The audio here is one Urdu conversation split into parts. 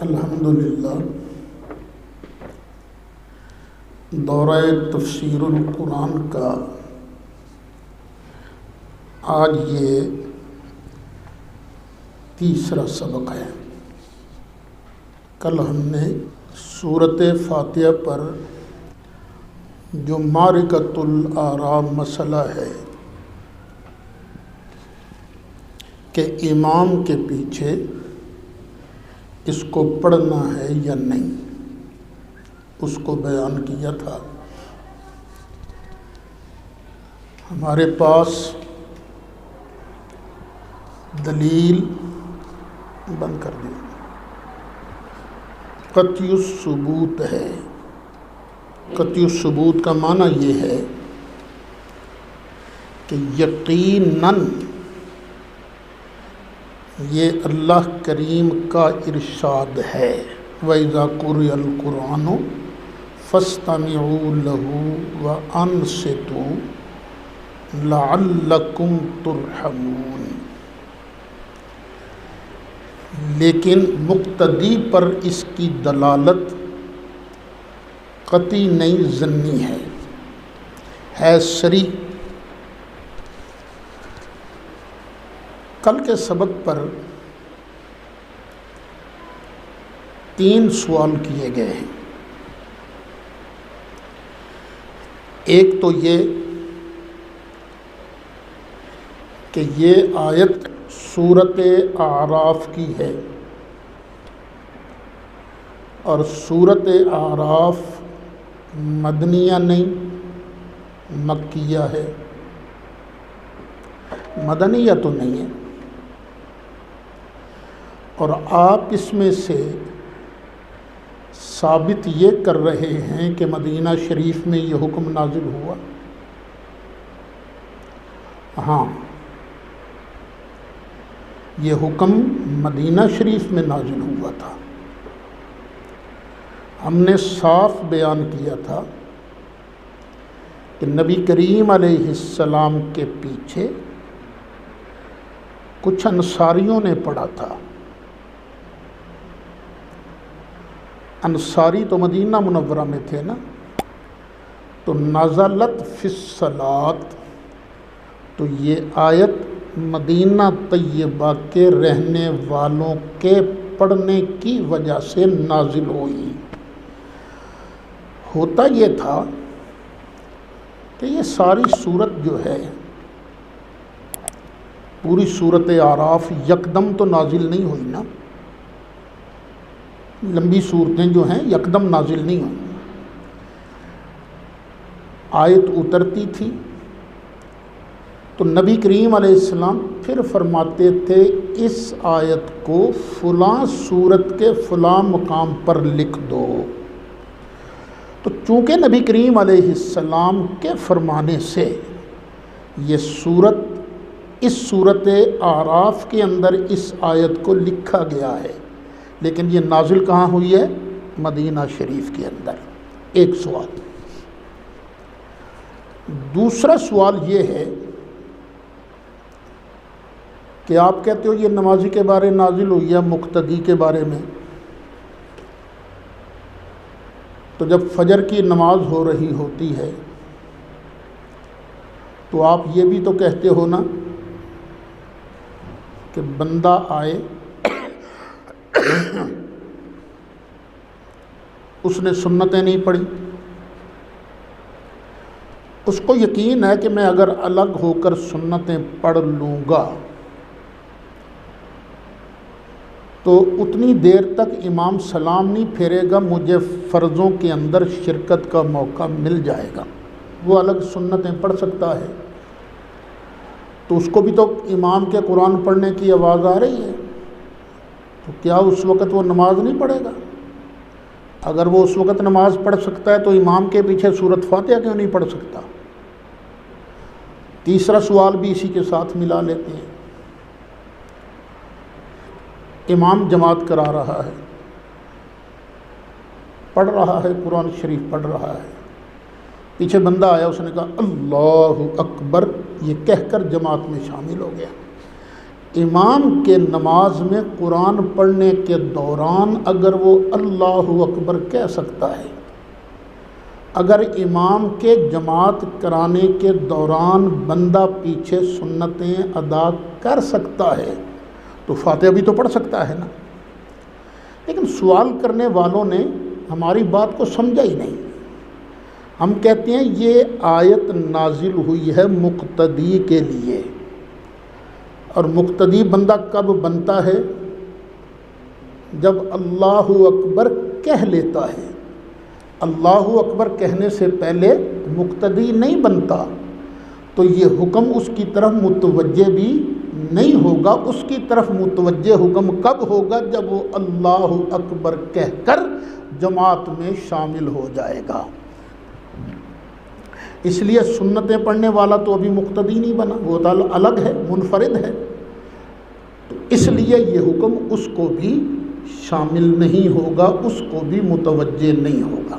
الحمدللہ دورہ تفسیر القرآن کا آج یہ تیسرا سبق ہے۔ کل ہم نے سورۃ فاتحہ پر جو معرکۃ الاعراب مسئلہ ہے کہ امام کے پیچھے اس کو پڑھنا ہے یا نہیں، اس کو بیان کیا تھا۔ ہمارے پاس دلیل بند کر دیا قطعی الثبوت ہے۔ قطعی الثبوت کا معنی یہ ہے کہ یقیناً یہ اللہ کریم کا ارشاد ہے، وَإِذَا قُرِئَ الْقُرْآنُ فَاسْتَمِعُوا لَهُ وَأَنصِتُوا لَعَلَّكُمْ تُرْحَمُونَ۔ لیکن مقتدی پر اس کی دلالت قطعی نہیں، ظنی ہے صریح۔ کل کے سبق پر 3 سوال کیے گئے ہیں۔ ایک تو یہ کہ یہ آیت سورۃ اعراف کی ہے اور سورۃ اعراف مدنیہ نہیں، مکیہ ہے۔ مدنیہ تو نہیں ہے، اور آپ اس میں سے ثابت یہ کر رہے ہیں کہ مدینہ شریف میں یہ حکم نازل ہوا۔ ہاں، یہ حکم مدینہ شریف میں نازل ہوا تھا۔ ہم نے صاف بیان کیا تھا کہ نبی کریم علیہ السلام کے پیچھے کچھ انصاریوں نے پڑھا تھا۔ انصاری تو مدینہ منورہ میں تھے نا، تو نزلت فی الصلاۃ، تو یہ آیت مدینہ طیبہ کے رہنے والوں کے پڑھنے کی وجہ سے نازل ہوئی۔ ہوتا یہ تھا کہ یہ ساری صورت جو ہے، پوری سورۃ اعراف یکدم تو نازل نہیں ہوئی نا، لمبی صورتیں جو ہیں یکدم نازل نہیں ہوئی۔ آیت اترتی تھی تو نبی کریم علیہ السلام پھر فرماتے تھے اس آیت کو فلاں سورت کے فلاں مقام پر لکھ دو۔ تو چونکہ نبی کریم علیہ السلام کے فرمانے سے یہ سورت اس سورۃ اعراف کے اندر اس آیت کو لکھا گیا ہے، لیکن یہ نازل کہاں ہوئی ہے؟ مدینہ شریف کے اندر۔ ایک سوال۔ دوسرا سوال یہ ہے کہ آپ کہتے ہو یہ نمازی کے بارے نازل ہوئی ہے، مقتدی کے بارے میں، تو جب فجر کی نماز ہو رہی ہوتی ہے تو آپ یہ بھی تو کہتے ہو نا کہ بندہ آئے، اس نے سنتیں نہیں پڑھی، اس کو یقین ہے کہ میں اگر الگ ہو کر سنتیں پڑھ لوں گا تو اتنی دیر تک امام سلام نہیں پھیرے گا، مجھے فرضوں کے اندر شرکت کا موقع مل جائے گا۔ وہ الگ سنتیں پڑھ سکتا ہے، تو اس کو بھی تو امام کے قرآن پڑھنے کی آواز آ رہی ہے، تو کیا اس وقت وہ نماز نہیں پڑھے گا؟ اگر وہ اس وقت نماز پڑھ سکتا ہے تو امام کے پیچھے سورۃ فاتحہ کیوں نہیں پڑھ سکتا؟ تیسرا سوال بھی اسی کے ساتھ ملا لیتے ہیں۔ امام جماعت کرا رہا ہے، پڑھ رہا ہے، قرآن شریف پڑھ رہا ہے، پیچھے بندہ آیا، اس نے کہا اللہ اکبر، یہ کہہ کر جماعت میں شامل ہو گیا۔ امام کے نماز میں قرآن پڑھنے کے دوران اگر وہ اللہ اکبر کہہ سکتا ہے، اگر امام کے جماعت کرانے کے دوران بندہ پیچھے سنتیں ادا کر سکتا ہے تو فاتحہ بھی تو پڑھ سکتا ہے نا۔ لیکن سوال کرنے والوں نے ہماری بات کو سمجھا ہی نہیں۔ ہم کہتے ہیں یہ آیت نازل ہوئی ہے مقتدی کے لیے، اور مقتدی بندہ کب بنتا ہے؟ جب اللہ اکبر کہہ لیتا ہے۔ اللہ اکبر کہنے سے پہلے مقتدی نہیں بنتا، تو یہ حکم اس کی طرف متوجہ بھی نہیں ہوگا۔ اس کی طرف متوجہ حکم کب ہوگا؟ جب وہ اللہ اکبر کہہ کر جماعت میں شامل ہو جائے گا۔ اس لیے سنتیں پڑھنے والا تو ابھی مقتدی نہیں بنا، وہ تو الگ ہے، منفرد ہے، تو اس لیے یہ حکم اس کو بھی شامل نہیں ہوگا، اس کو بھی متوجہ نہیں ہوگا۔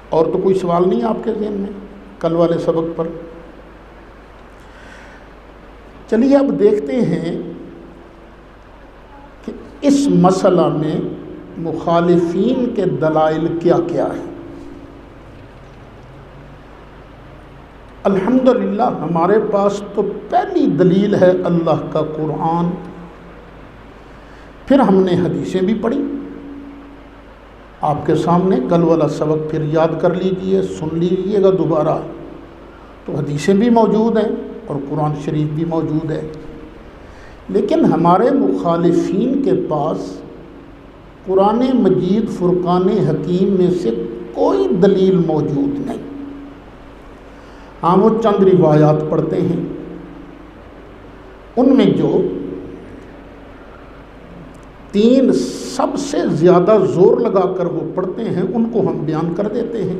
اور تو کوئی سوال نہیں آپ کے ذہن میں کل والے سبق پر؟ چلیے اب دیکھتے ہیں کہ اس مسئلہ میں مخالفین کے دلائل کیا کیا ہیں۔ الحمدللہ ہمارے پاس تو پہلی دلیل ہے اللہ کا قرآن، پھر ہم نے حدیثیں بھی پڑھی آپ کے سامنے۔ کل والا سبق پھر یاد کر لیجئے، سن لیجئے گا دوبارہ، تو حدیثیں بھی موجود ہیں اور قرآن شریف بھی موجود ہے۔ لیکن ہمارے مخالفین کے پاس قرآن مجید فرقان حکیم میں سے کوئی دلیل موجود نہیں۔ ہاں وہ چند روایات پڑھتے ہیں، ان میں جو تین سب سے زیادہ زور لگا کر وہ پڑھتے ہیں ان کو ہم بیان کر دیتے ہیں۔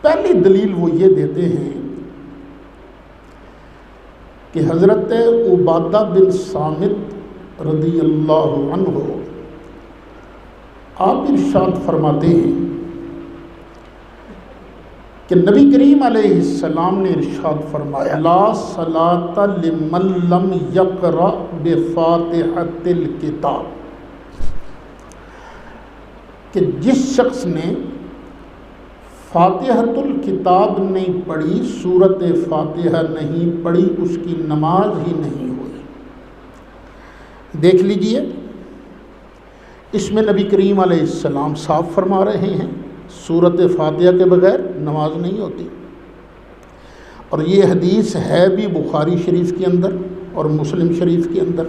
پہلی دلیل وہ یہ دیتے ہیں کہ حضرت عبادہ بن صامت رضی اللہ عنہ آپ ارشاد فرماتے ہیں کہ نبی کریم علیہ السلام نے ارشاد فرمایا لا صلاۃ لمن لم یقرأ بفاتحۃ الکتاب، کہ جس شخص نے فاتحۃ الکتاب نہیں پڑھی، سورۃ فاتحہ نہیں پڑھی، اس کی نماز ہی نہیں ہوئی۔ دیکھ لیجئے، اس میں نبی کریم علیہ السلام صاف فرما رہے ہیں سورۃ فاتحہ کے بغیر نماز نہیں ہوتی، اور یہ حدیث ہے بھی بخاری شریف کے اندر اور مسلم شریف کے اندر۔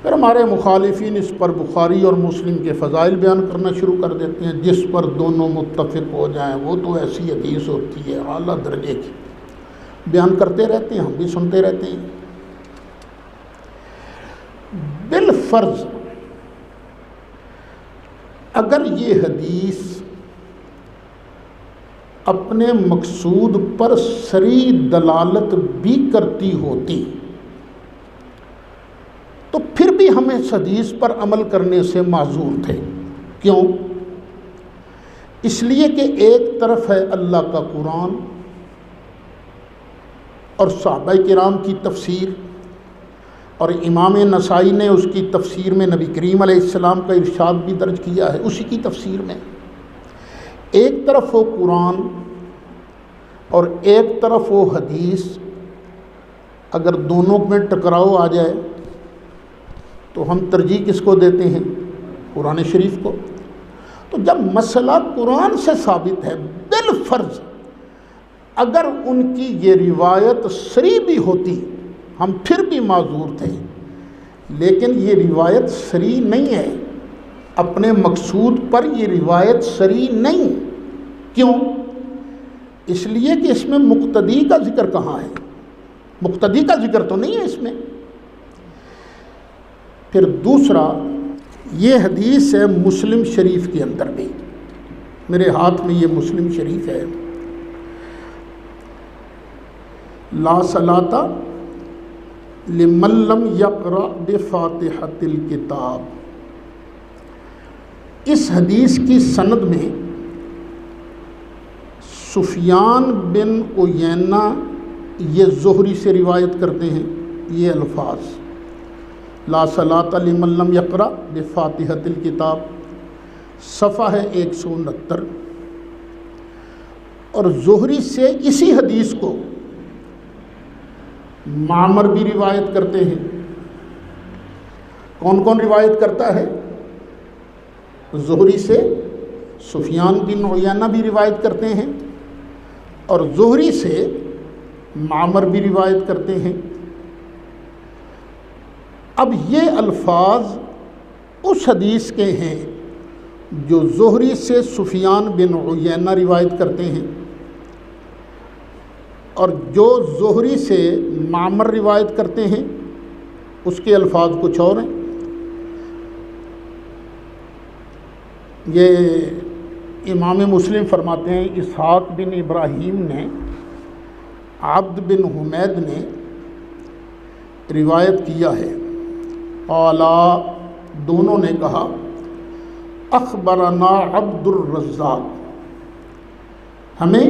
پھر ہمارے مخالفین اس پر بخاری اور مسلم کے فضائل بیان کرنا شروع کر دیتے ہیں، جس پر دونوں متفق ہو جائیں وہ تو ایسی حدیث ہوتی ہے اعلیٰ درجے کی، بیان کرتے رہتے ہیں، ہم بھی سنتے رہتے ہیں۔ بالفرض اگر یہ حدیث اپنے مقصود پر صریح دلالت بھی کرتی ہوتی تو پھر بھی ہم اس حدیث پر عمل کرنے سے معذور تھے۔ کیوں؟ اس لیے کہ ایک طرف ہے اللہ کا قرآن اور صحابہ کرام کی تفسیر، اور امام نسائی نے اس کی تفسیر میں نبی کریم علیہ السلام کا ارشاد بھی درج کیا ہے اسی کی تفسیر میں۔ ایک طرف وہ قرآن اور ایک طرف وہ حدیث، اگر دونوں میں ٹکراؤ آ جائے تو ہم ترجیح کس کو دیتے ہیں؟ قرآن شریف کو۔ تو جب مسئلہ قرآن سے ثابت ہے بالفرض، اگر ان کی یہ روایت صریح بھی ہوتی ہم پھر بھی معذور تھے، لیکن یہ روایت صریح نہیں ہے، اپنے مقصود پر یہ روایت صریح نہیں۔ کیوں؟ اس لیے کہ اس میں مقتدی کا ذکر کہاں ہے؟ مقتدی کا ذکر تو نہیں ہے اس میں۔ پھر دوسرا، یہ حدیث ہے مسلم شریف کے اندر بھی، میرے ہاتھ میں یہ مسلم شریف ہے، لا صلاۃ لمن لم یقرأ بفاتحۃ الکتاب۔ اس حدیث کی سند میں سفیان بن عیینہ یہ زہری سے روایت کرتے ہیں یہ الفاظ، لا صلاۃ لمن لم یقرأ بفاتحۃ الکتاب، صفحہ ہے 169۔ اور زہری سے اسی حدیث کو معمر بھی روایت کرتے ہیں۔ کون کون روایت کرتا ہے؟ زہری سے سفیان بن عیینہ بھی روایت کرتے ہیں، اور زہری سے معمر بھی روایت کرتے ہیں۔ اب یہ الفاظ اس حدیث کے ہیں جو زہری سے سفیان بن عیینہ روایت کرتے ہیں، اور جو زہری سے معمر روایت کرتے ہیں اس کے الفاظ کچھ اور ہیں۔ یہ امام مسلم فرماتے ہیں اسحاق بن ابراہیم نے، عبد بن حمید نے روایت کیا ہے، قالا دونوں نے کہا، اخبرنا عبد الرزاق، ہمیں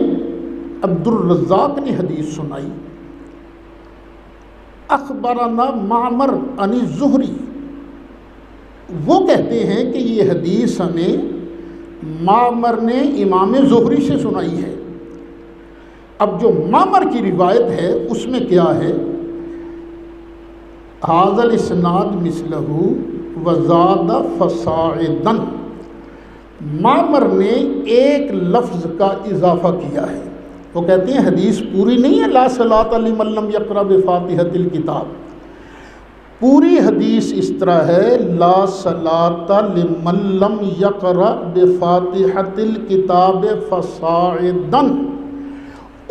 عبد الرزاق نے حدیث سنائی، اخبرنا معمر عن الزہری، وہ کہتے ہیں کہ یہ حدیث ہمیں معمر نے امام زہری سے سنائی ہے۔ اب جو معمر کی روایت ہے اس میں کیا ہے؟ ھذا الاسناد مثلہ وزاد فصاعدا، معمر نے ایک لفظ کا اضافہ کیا ہے۔ وہ کہتے ہیں حدیث پوری نہیں ہے، لا صلاۃ لمن لم یقرأ بفاتحۃ الکتاب، پوری حدیث اس طرح ہے، لا صلاۃ لمن لم یقرأ بفاتحۃ الکتاب فصاعدا،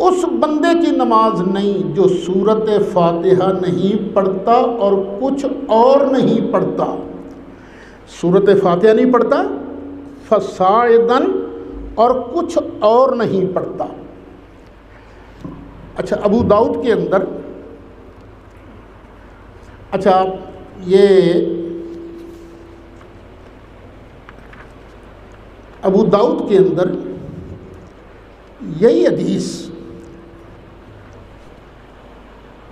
اس بندے کی نماز نہیں جو سورۃ فاتحہ نہیں پڑھتا اور کچھ اور نہیں پڑھتا، سورۃ فاتحہ نہیں پڑھتا، فصاعدا اور کچھ اور نہیں پڑھتا۔ اچھا ابو داؤد کے اندر، اچھا یہ ابو داؤد کے اندر یہی حدیث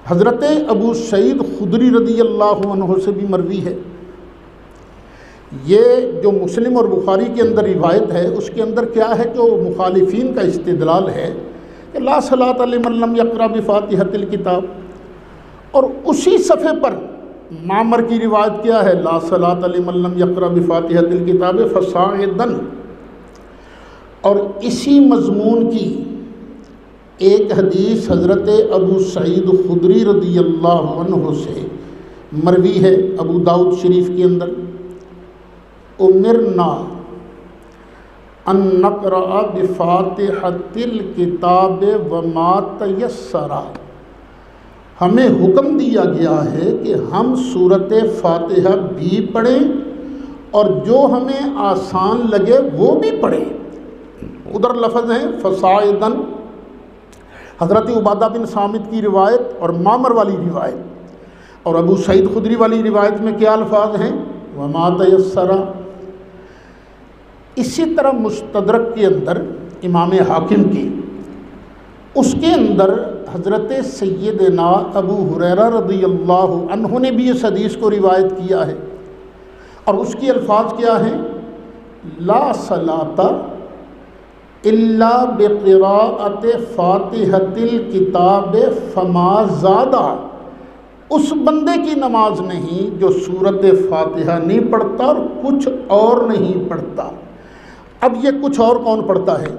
حضرت ابو سعید خدری رضی اللہ عنہ سے بھی مروی ہے۔ یہ جو مسلم اور بخاری کے اندر روایت ہے اس کے اندر کیا ہے؟ جو مخالفین کا استدلال ہے کہ لا صلاۃ لمن لم یقرأ بفاتحۃ الکتاب، اور اسی صفحے پر معمر کی روایت کیا ہے؟ لا صلاۃ لمن لم یقرأ بفاتحۃ الکتاب فصاعدا، اور اسی مضمون کی ایک حدیث حضرت ابو سعید خدری رضی اللہ عنہ سے مروی ہے ابو داؤد شریف کے اندر، امرنا ان نقرأ بفاتحۃ الکتاب وما تیسر، ہمیں حکم دیا گیا ہے کہ ہم سورۃ فاتحہ بھی پڑھیں اور جو ہمیں آسان لگے وہ بھی پڑھیں۔ ادھر لفظ ہیں فصاعدا، حضرت عبادہ بن صامت کی روایت اور معمر والی روایت، اور ابو سعید خدری والی روایت میں کیا الفاظ ہیں؟ وما تیسر۔ اسی طرح مستدرک کے اندر امام حاکم کی، اس کے اندر حضرت سیدنا ابو ہریرہ رضی اللہ عنہ نے بھی اس حدیث کو روایت کیا ہے، اور اس کی الفاظ کیا ہیں؟ لا صلاۃ الا بقراءۃ فاتحۃ الکتاب فما زادہ، اس بندے کی نماز نہیں جو سورۃ فاتحہ نہیں پڑھتا اور کچھ اور نہیں پڑھتا۔ اب یہ کچھ اور کون پڑھتا ہے؟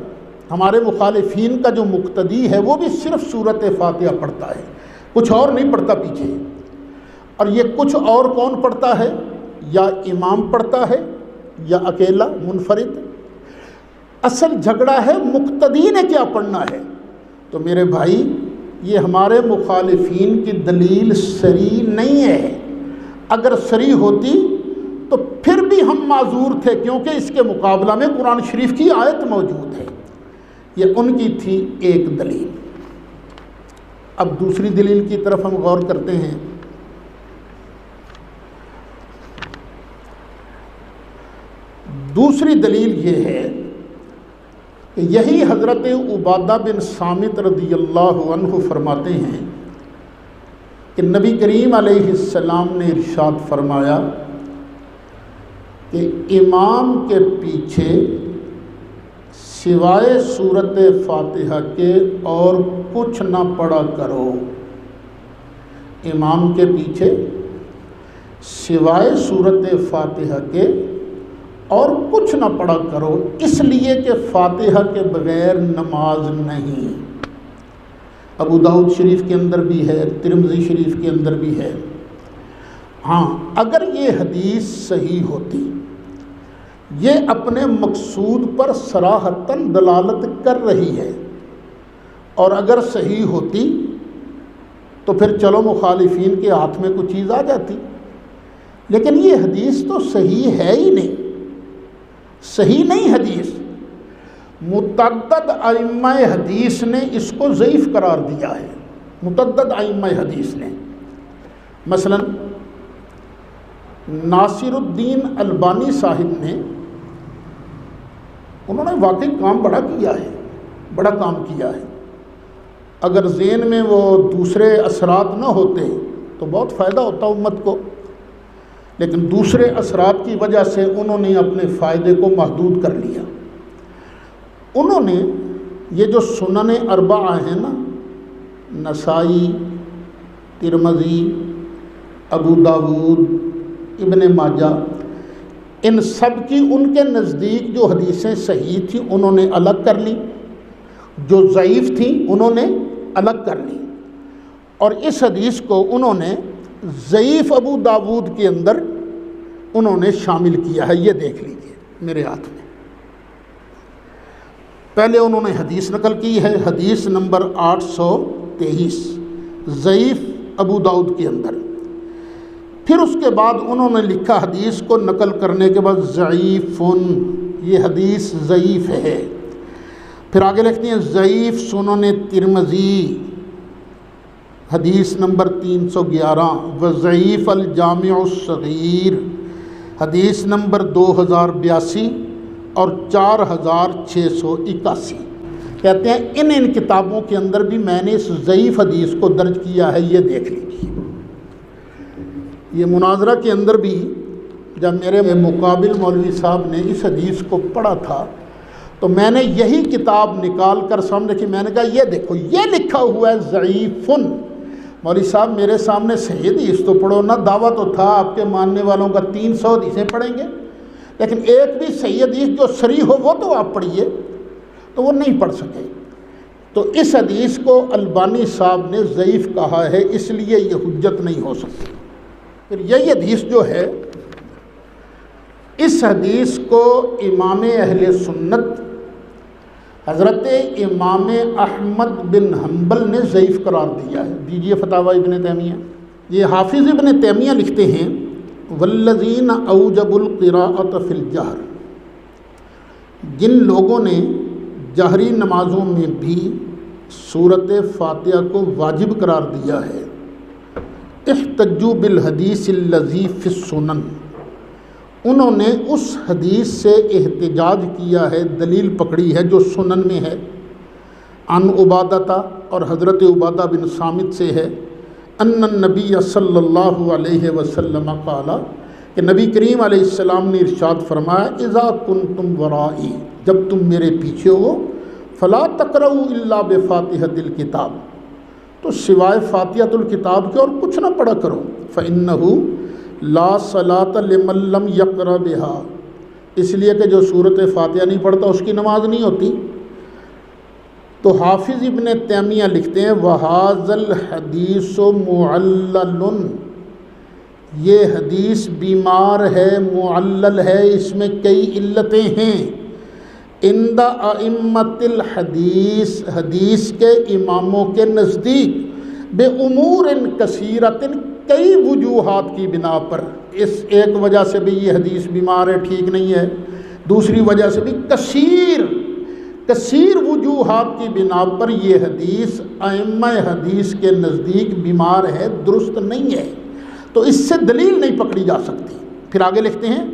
ہمارے مخالفین کا جو مقتدی ہے وہ بھی صرف سورۃ فاتحہ پڑھتا ہے، کچھ اور نہیں پڑھتا پیچھے۔ اور یہ کچھ اور کون پڑھتا ہے؟ یا امام پڑھتا ہے یا اکیلا منفرد۔ اصل جھگڑا ہے مقتدی نے کیا پڑھنا ہے۔ تو میرے بھائی یہ ہمارے مخالفین کی دلیل صریح نہیں ہے، اگر صریح ہوتی تو پھر بھی ہم معذور تھے، کیونکہ اس کے مقابلہ میں قرآن شریف کی آیت موجود ہے۔ یہ ان کی تھی ایک دلیل۔ اب دوسری دلیل کی طرف ہم غور کرتے ہیں۔ دوسری دلیل یہ ہے کہ یہی حضرت عبادہ بن صامت رضی اللہ عنہ فرماتے ہیں کہ نبی کریم علیہ السلام نے ارشاد فرمایا کہ امام کے پیچھے سوائے سورۃ فاتحہ کے اور کچھ نہ پڑھا کرو۔ امام کے پیچھے سوائے سورۃ فاتحہ کے اور کچھ نہ پڑھا کرو، اس لیے کہ فاتحہ کے بغیر نماز نہیں۔ ابو داؤد شریف کے اندر بھی ہے، ترمذی شریف کے اندر بھی ہے۔ ہاں، اگر یہ حدیث صحیح ہوتی، یہ اپنے مقصود پر صراحتاً دلالت کر رہی ہے، اور اگر صحیح ہوتی تو پھر چلو مخالفین کے ہاتھ میں کوئی چیز آ جاتی، لیکن یہ حدیث تو صحیح ہے ہی نہیں، صحیح نہیں حدیث۔ متعدد ائمہ حدیث نے اس کو ضعیف قرار دیا ہے، متعدد ائمہ حدیث نے۔ مثلا ناصر الدین البانی صاحب نے، انہوں نے واقعی کام بڑا کیا ہے، بڑا کام کیا ہے۔ اگر ذہن میں وہ دوسرے اثرات نہ ہوتے تو بہت فائدہ ہوتا امت کو، لیکن دوسرے اثرات کی وجہ سے انہوں نے اپنے فائدے کو محدود کر لیا۔ انہوں نے یہ جو سنن اربعہ ہیں نا، نسائی، ترمذی، ابو داود، ابن ماجہ، ان سب کی ان کے نزدیک جو حدیثیں صحیح تھیں انہوں نے الگ کر لی، جو ضعیف تھیں انہوں نے الگ کر لی، اور اس حدیث کو انہوں نے ضعیف ابو داود کے اندر انہوں نے شامل کیا ہے۔ یہ دیکھ لیجئے میرے ہاتھ میں، پہلے انہوں نے حدیث نقل کی ہے، حدیث نمبر 823 ضعیف ابو داؤد کے اندر، پھر اس کے بعد انہوں نے لکھا حدیث کو نقل کرنے کے بعد ضعیفن، یہ حدیث ضعیف ہے۔ پھر آگے لکھتے ہیں ضعیف سنن ترمذی حدیث نمبر 311، وضعیف الجامع الصغیر حدیث نمبر 2082 اور 4681۔ کہتے ہیں ان کتابوں کے اندر بھی میں نے اس ضعیف حدیث کو درج کیا ہے، یہ دیکھ لیجیے۔ یہ مناظرہ کے اندر بھی جب میرے مقابل مولوی صاحب نے اس حدیث کو پڑھا تھا تو میں نے یہی کتاب نکال کر سامنے رکھی، میں نے کہا یہ دیکھو یہ لکھا ہوا ہے ضعیفن۔ مولوی صاحب میرے سامنے صحیح حدیث تو پڑھو نا، دعویٰ تو تھا آپ کے ماننے والوں کا 300 حدیثیں پڑھیں گے، لیکن ایک بھی صحیح حدیث جو صریح ہو وہ تو آپ پڑھیے، تو وہ نہیں پڑھ سکے۔ تو اس حدیث کو البانی صاحب نے ضعیف کہا ہے، اس لیے یہ حجت نہیں ہو سکتی۔ پھر یہی حدیث جو ہے، اس حدیث کو امام اہل سنت حضرت امام احمد بن حنبل نے ضعیف قرار دیا ہے۔ دیجیے فتاوی ابن تیمیہ، یہ حافظ ابن تیمیہ لکھتے ہیں والذین اوجبوا القراءۃ فی الجہر، جن لوگوں نے جہری نمازوں میں بھی سورۃ فاتحہ کو واجب قرار دیا ہے، احتجوا بالحدیث الذی فی السنن، انہوں نے اس حدیث سے احتجاج کیا ہے، دلیل پکڑی ہے جو سنن میں ہے، عن عبادہ، اور حضرت عبادہ بن صامت سے ہے، ان النبی صلی اللہ علیہ وسلم قال، کہ نبی کریم علیہ السلام نے ارشاد فرمایا اذا کنتم ورائی، جب تم میرے پیچھے ہو، فلا تقرؤوا الا بفاتحۃ الکتاب، تو سوائے فاتحۃ الکتاب کے اور کچھ نہ پڑھا کرو، فإنہ لا صلاۃ لمن لم یقرأ بها، اس لیے کہ جو سورۃ فاتحہ نہیں پڑھتا اس کی نماز نہیں ہوتی۔ تو حافظ ابن تیمیہ لکھتے ہیں وَهَذَا الْحَدِيثُ مُعَلَّلٌ، یہ حدیث بیمار ہے، معلل ہے، اس میں کئی علتیں ہیں۔ عند ائمۃ الحدیث، حدیث کے اماموں کے نزدیک، بے امور کثیرۃ، کئی وجوہات کی بنا پر، اس ایک وجہ سے بھی یہ حدیث بیمار ہے، ٹھیک نہیں ہے، دوسری وجہ سے بھی کثیر وجوہات کی بنا پر یہ حدیث ائمہ حدیث کے نزدیک بیمار ہے، درست نہیں ہے، تو اس سے دلیل نہیں پکڑی جا سکتی۔ پھر آگے لکھتے ہیں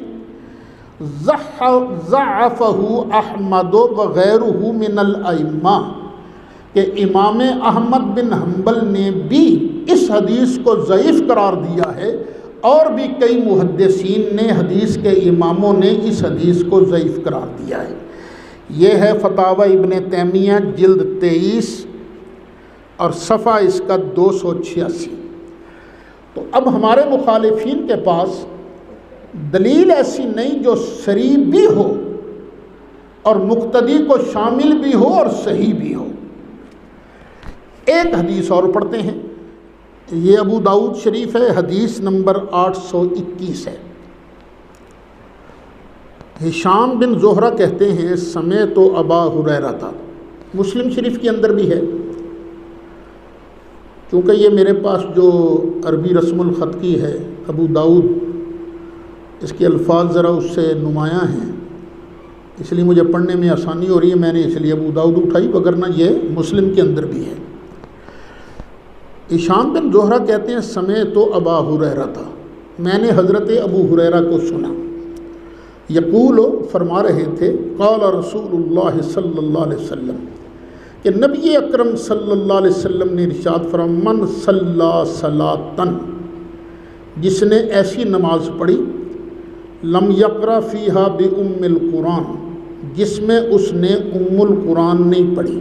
ضعفہ احمد وغیرہ من الائمہ، کہ امام احمد بن حنبل نے بھی اس حدیث کو ضعیف قرار دیا ہے، اور بھی کئی محدثین نے، حدیث کے اماموں نے اس حدیث کو ضعیف قرار دیا ہے۔ یہ ہے فتاوی ابن تیمیہ جلد 23 اور صفحہ اس کا 286۔ تو اب ہمارے مخالفین کے پاس دلیل ایسی نہیں جو صریح بھی ہو اور مقتدی کو شامل بھی ہو اور صحیح بھی ہو۔ ایک حدیث اور پڑھتے ہیں، یہ ابو داؤد شریف ہے، حدیث نمبر 821 ہے۔ ہشام بن زہرہ کہتے ہیں سمعت ابا ہریرہ تھا، مسلم شریف کے اندر بھی ہے، کیونکہ یہ میرے پاس جو عربی رسم الخط کی ہے ابو داؤد، اس کے الفاظ ذرا اس سے نمایاں ہیں، اس لیے مجھے پڑھنے میں آسانی ہو رہی ہے، میں نے اس لیے ابو داؤد اٹھائی، وگرنہ یہ مسلم کے اندر بھی ہے۔ ہشام بن زہرہ کہتے ہیں سمعت ابا ہریرہ تھا، میں نے حضرت ابو ہریرہ کو سنا، یقول فرما رہے تھے قال رسول اللہ صلی اللہ علیہ وسلم، کہ نبی اکرم صلی اللہ علیہ وسلم نے ارشاد فرمایا من صلی صلاۃً، جس نے ایسی نماز پڑھی لم یقرأ فیہا بأم القرآن، جس میں اس نے ام القرآن نہیں پڑھی،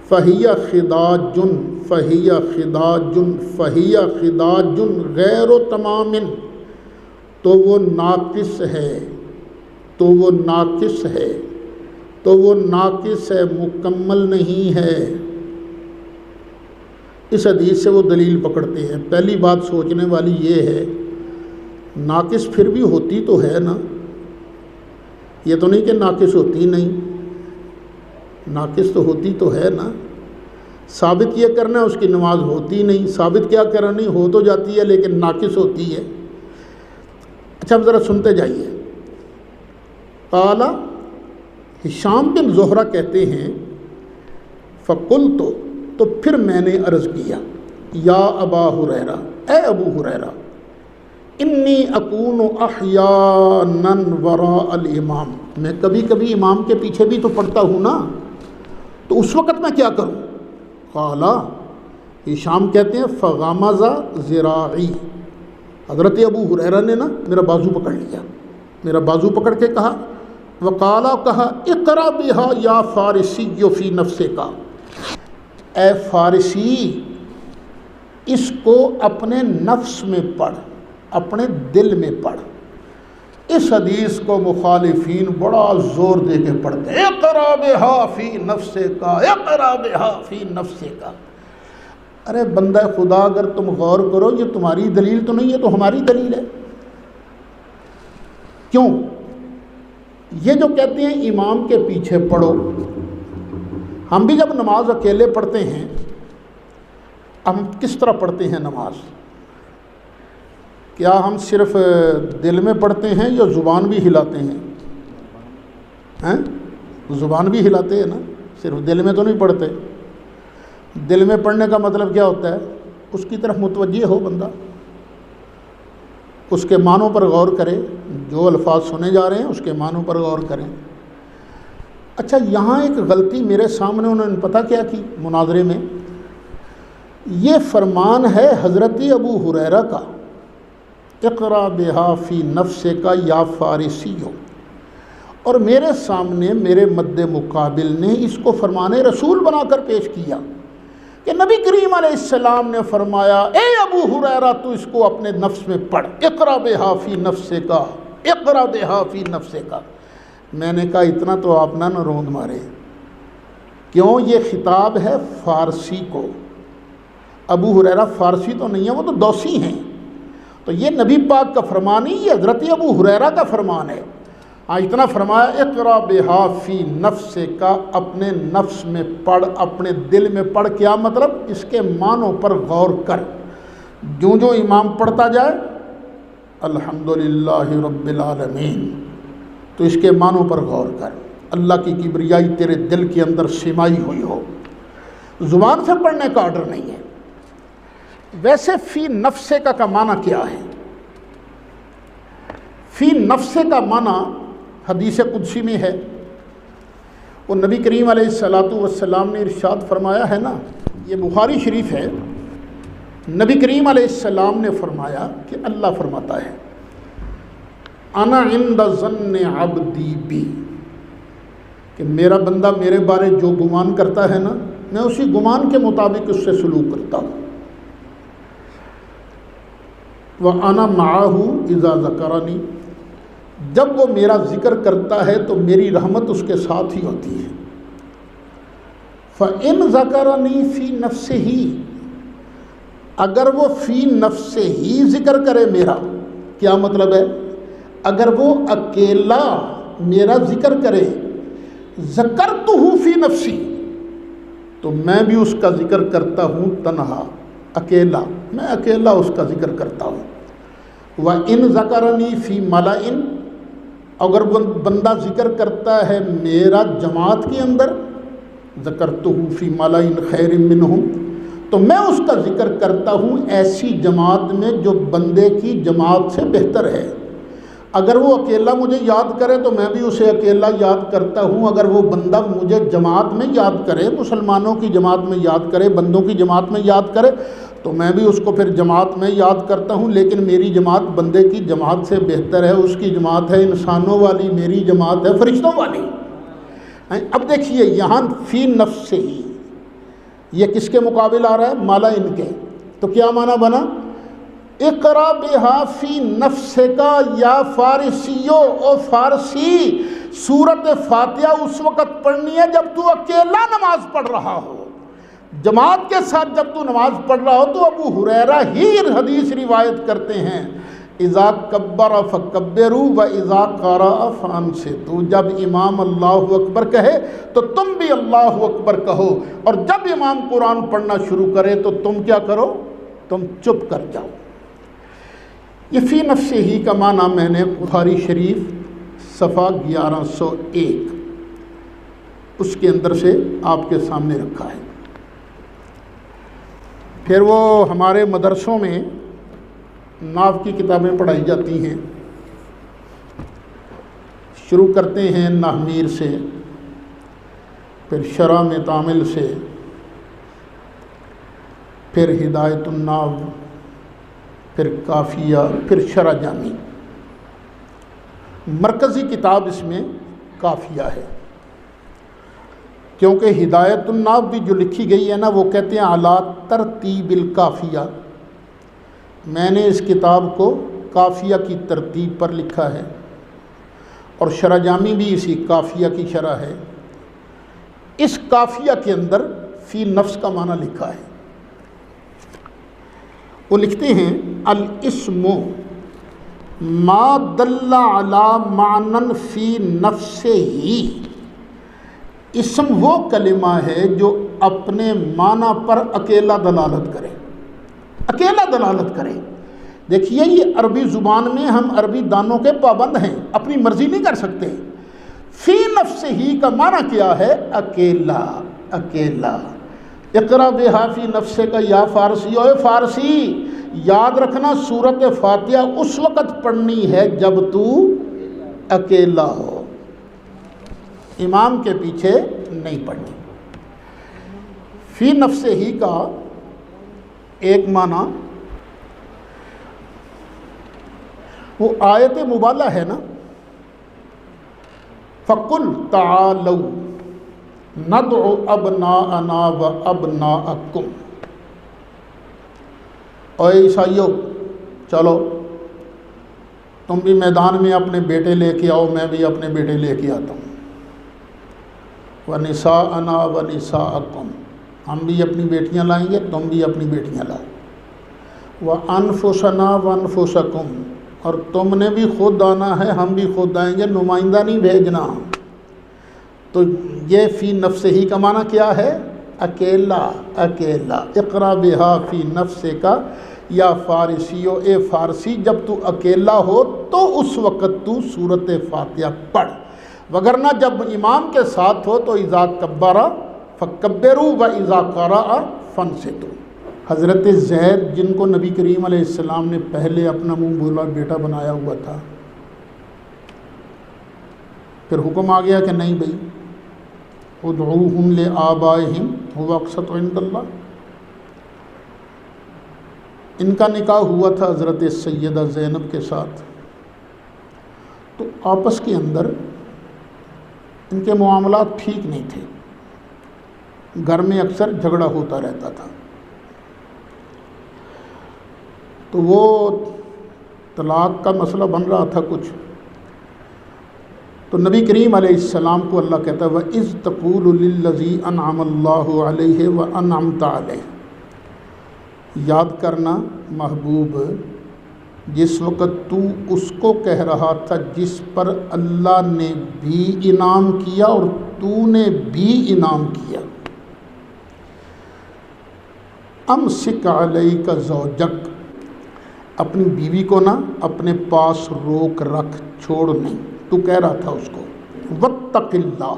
فہی خداج فہی خداج فہی خداج غیر تمام، تو وہ ناقص ہے، تو وہ ناقص ہے، تو وہ ناقص ہے، مکمل نہیں ہے۔ اس حدیث سے وہ دلیل پکڑتے ہیں۔ پہلی بات سوچنے والی یہ ہے، ناقص پھر بھی ہوتی تو ہے نا، یہ تو نہیں کہ ناقص ہوتی نہیں، ناقص تو ہوتی تو ہے نا۔ ثابت یہ کرنا ہے اس کی نماز ہوتی نہیں، ثابت کیا کرنا، ہو تو جاتی ہے لیکن ناقص ہوتی ہے۔ اچھا اب ذرا سنتے جائیے۔ قال، ہشام بن زہرہ کہتے ہیں فقلت، تو پھر میں نے عرض کیا، یا ابا ہریرہ، اے ابو ہریرہ، انی اکون احیانا وراء الامام، میں کبھی کبھی امام کے پیچھے بھی تو پڑھتا ہوں نا، تو اس وقت میں کیا کروں؟ قال، ہشام کہتے ہیں فغمز ذراعی، حضرت ابو ہریرہ نے نا میرا بازو پکڑ لیا، میرا بازو پکڑ کے کہا، وقال، کہا اقرأ بہا یا فارسی فی نفسک، اے فارسی اس کو اپنے نفس میں پڑھ، اپنے دل میں پڑھ۔ اس حدیث کو مخالفین بڑا زور دے کے پڑھتے ہیں، اقرأ بہا فی نفسک، اقرأ بہا فی نفسک۔ ارے بندہ خدا، اگر تم غور کرو یہ تمہاری دلیل تو نہیں ہے، تو ہماری دلیل ہے۔ کیوں؟ یہ جو کہتے ہیں امام کے پیچھے پڑھو، ہم بھی جب نماز اکیلے پڑھتے ہیں، ہم کس طرح پڑھتے ہیں نماز؟ کیا ہم صرف دل میں پڑھتے ہیں یا زبان بھی ہلاتے ہیں؟ زبان بھی ہلاتے ہیں نا، صرف دل میں تو نہیں پڑھتے۔ دل میں پڑھنے کا مطلب کیا ہوتا ہے؟ اس کی طرف متوجہ ہو بندہ، اس کے معنوں پر غور کرے، جو الفاظ سنے جا رہے ہیں اس کے معنوں پر غور کریں۔ اچھا یہاں ایک غلطی میرے سامنے انہوں نے پتہ کیا کی مناظرے میں، یہ فرمان ہے حضرت ابو ہریرہ کا، اقرأ بہا فی نفسک یا فارسی، اور میرے سامنے میرے مد مقابل نے اس کو فرمان رسول بنا کر پیش کیا کہ نبی کریم علیہ السلام نے فرمایا، اے ابو ہریرہ تو اس کو اپنے نفس میں پڑھ، اقرأ بہا فی نفسک، اقرأ بہا فی نفسک۔ میں نے کہا اتنا تو آپ نہ روند مارے، کیوں؟ یہ خطاب ہے فارسی کو، ابو ہریرہ فارسی تو نہیں ہے، وہ تو دوسی ہیں، تو یہ نبی پاک کا فرمان نہیں، یہ حضرت ابو ہریرہ کا فرمان ہے۔ اتنا فرمایا، اقرأ بہا فی نفسک، اپنے نفس میں پڑھ، اپنے دل میں پڑھ۔ کیا مطلب؟ اس کے معنوں پر غور کر، جو جو امام پڑھتا جائے الحمدللہ رب العالمین، تو اس کے معنوں پر غور کر، اللہ کی کبریائی تیرے دل کے اندر سمائی ہوئی ہو۔ زبان سے پڑھنے کا آرڈر نہیں ہے۔ ویسے فی نفسک کا معنی کیا ہے؟ فی نفس کا معنی حدیث قدسی میں ہے، وہ نبی کریم علیہ الصلاۃ والسلام نے ارشاد فرمایا ہے نا، یہ بخاری شریف ہے، نبی کریم علیہ السلام نے فرمایا کہ اللہ فرماتا ہے انا عند ظن عبدی بی، کہ میرا بندہ میرے بارے جو گمان کرتا ہے نا، میں اسی گمان کے مطابق اس سے سلوک کرتا ہوں۔ وَأَنَا مَعَهُ إِذَا ذَكَرَنِي، جب وہ میرا ذکر کرتا ہے تو میری رحمت اس کے ساتھ ہی ہوتی ہے۔ فَإِنْ ذَكَرَنِي فِي نَفْسِهِ، اگر وہ فی نفس ہی ذکر کرے میرا، کیا مطلب ہے؟ اگر وہ اکیلا میرا ذکر کرے، ذکرتہ فی نفسی، تو میں بھی اس کا ذکر کرتا ہوں تنہا، اکیلا، میں اکیلا اس کا ذکر کرتا ہوں۔ وَإِنْ ذَكَرَنِي فِي مَلَئٍ، اگر وہ بندہ ذکر کرتا ہے میرا جماعت کے اندر، ذَكَرْتُهُ فِي مَلَئٍ خَيْرٍ مِّنْهُمْ، تو میں اس کا ذکر کرتا ہوں ایسی جماعت میں جو بندے کی جماعت سے بہتر ہے۔ اگر وہ اکیلا مجھے یاد کرے تو میں بھی اسے اکیلا یاد کرتا ہوں، اگر وہ بندہ مجھے جماعت میں یاد کرے، مسلمانوں کی جماعت میں یاد کرے، بندوں کی جماعت میں یاد کرے، تو میں بھی اس کو پھر جماعت میں یاد کرتا ہوں، لیکن میری جماعت بندے کی جماعت سے بہتر ہے، اس کی جماعت ہے انسانوں والی، میری جماعت ہے فرشتوں والی۔ اب دیکھیے یہاں فی نفس ہی، یہ کس کے مقابل آ رہا ہے؟ مالا ان کے، تو کیا معنی بنا؟ اقرا بہا فی نفس کا یا فارسیو، او فارسی، سورت فاتحہ اس وقت پڑھنی ہے جب تو اکیلا نماز پڑھ رہا ہو، جماعت کے ساتھ جب تو نماز پڑھ رہا ہو تو ابو ہریرہ ہی حدیث روایت کرتے ہیں اذا کبر فکبروا و اذا قرأ فانصتوا، جب امام اللہ اکبر کہے تو تم بھی اللہ اکبر کہو، اور جب امام قرآن پڑھنا شروع کرے تو تم کیا کرو؟ تم چپ کر جاؤ۔ یہ فی نفس ہی کا معنی میں نے بخاری شریف صفحہ 1101 اس کے اندر سے آپ کے سامنے رکھا ہے۔ پھر وہ ہمارے مدرسوں میں نحو کی کتابیں پڑھائی جاتی ہیں، شروع کرتے ہیں نحویر سے، پھر شرح میں تعامل سے، پھر ہدایت النحو، پھر کافیہ، پھر شرح جامی۔ مرکزی کتاب اس میں کافیہ ہے، کیونکہ ہدایت النحو بھی جو لکھی گئی ہے نا، وہ کہتے ہیں علی ترتیب الکافیہ، میں نے اس کتاب کو کافیہ کی ترتیب پر لکھا ہے، اور شرح جامی بھی اسی کافیہ کی شرح ہے۔ اس کافیہ کے اندر فی نفس کا معنی لکھا ہے، وہ لکھتے ہیں الاسم ما دل علی معنی فی نفسہ، اسم وہ کلمہ ہے جو اپنے معنی پر اکیلا دلالت کرے، اکیلا دلالت کرے۔ دیکھیے یہ عربی زبان میں ہم عربی دانوں کے پابند ہیں، اپنی مرضی نہیں کر سکتے۔ فی نفس ہی کا معنی کیا ہے؟ اکیلا، اکیلا۔ اقرا بہا فی نفس کا یا فارسی، اوے فارسی یاد رکھنا سورت فاتحہ اس وقت پڑھنی ہے جب تو اکیلا ہو، امام کے پیچھے نہیں پڑھنی۔ فی نفس ہی کا ایک معنی وہ آیت مبالہ ہے نا، فَقُلْ تَعَالَوْا نَدْعُ أَبْنَاءَنَا وَأَبْنَاءَكُمْ، اے عیسائیو چلو تم بھی میدان میں اپنے بیٹے لے کے آؤ، میں بھی اپنے بیٹے لے کے آتا ہوں، وَنِسَاءَنَا وَنِسَاءَكُمْ، ہم بھی اپنی بیٹیاں لائیں گے، تم بھی اپنی بیٹیاں لاؤ، وَأَنفُسَنَا وَأَنفُسَكُمْ، اور تم نے بھی خود آنا ہے، ہم بھی خود آئیں گے، نمائندہ نہیں بھیجنا۔ تو یہ فی نفس ہی کا معنی کیا ہے؟ اکیلا، اکیلا۔ اقرا بہا فی نفس کا یا فارسیو، اے فارسی جب تو اکیلا ہو تو اس وقت تو سورت فاتحہ پڑھ، وگرنہ جب امام کے ساتھ ہو تو اذا کبر فکبروا و اذا قرأ فانصتوا۔ حضرت زید جن کو نبی کریم علیہ السلام نے پہلے اپنا منہ بولا بیٹا بنایا ہوا تھا، پھر حکم آ گیا کہ نہیں بھائی ادعوہم لآبائہم هو اقسط عند اللہ. ان کا نکاح ہوا تھا حضرت سیدہ زینب کے ساتھ، تو آپس کے اندر ان کے معاملات ٹھیک نہیں تھے، گھر میں اکثر جھگڑا ہوتا رہتا تھا. تو وہ طلاق کا مسئلہ بن رہا تھا کچھ. تو نبی کریم علیہ السلام کو اللہ کہتا ہے وَإِذْ تَقُولُ لِلَّذِي أَنْعَمَ اللَّهُ عَلَيْهِ وَأَنْعَمْتَ عَلَيْهِ. یاد کرنا محبوب جس وقت تو اس کو کہہ رہا تھا جس پر اللہ نے بھی انعام کیا اور تو نے بھی انعام کیا. امسک علیک زوجک، اپنی بیوی کو نہ اپنے پاس روک رکھ، چھوڑ نہیں. تو کہہ رہا تھا اس کو واتق اللہ،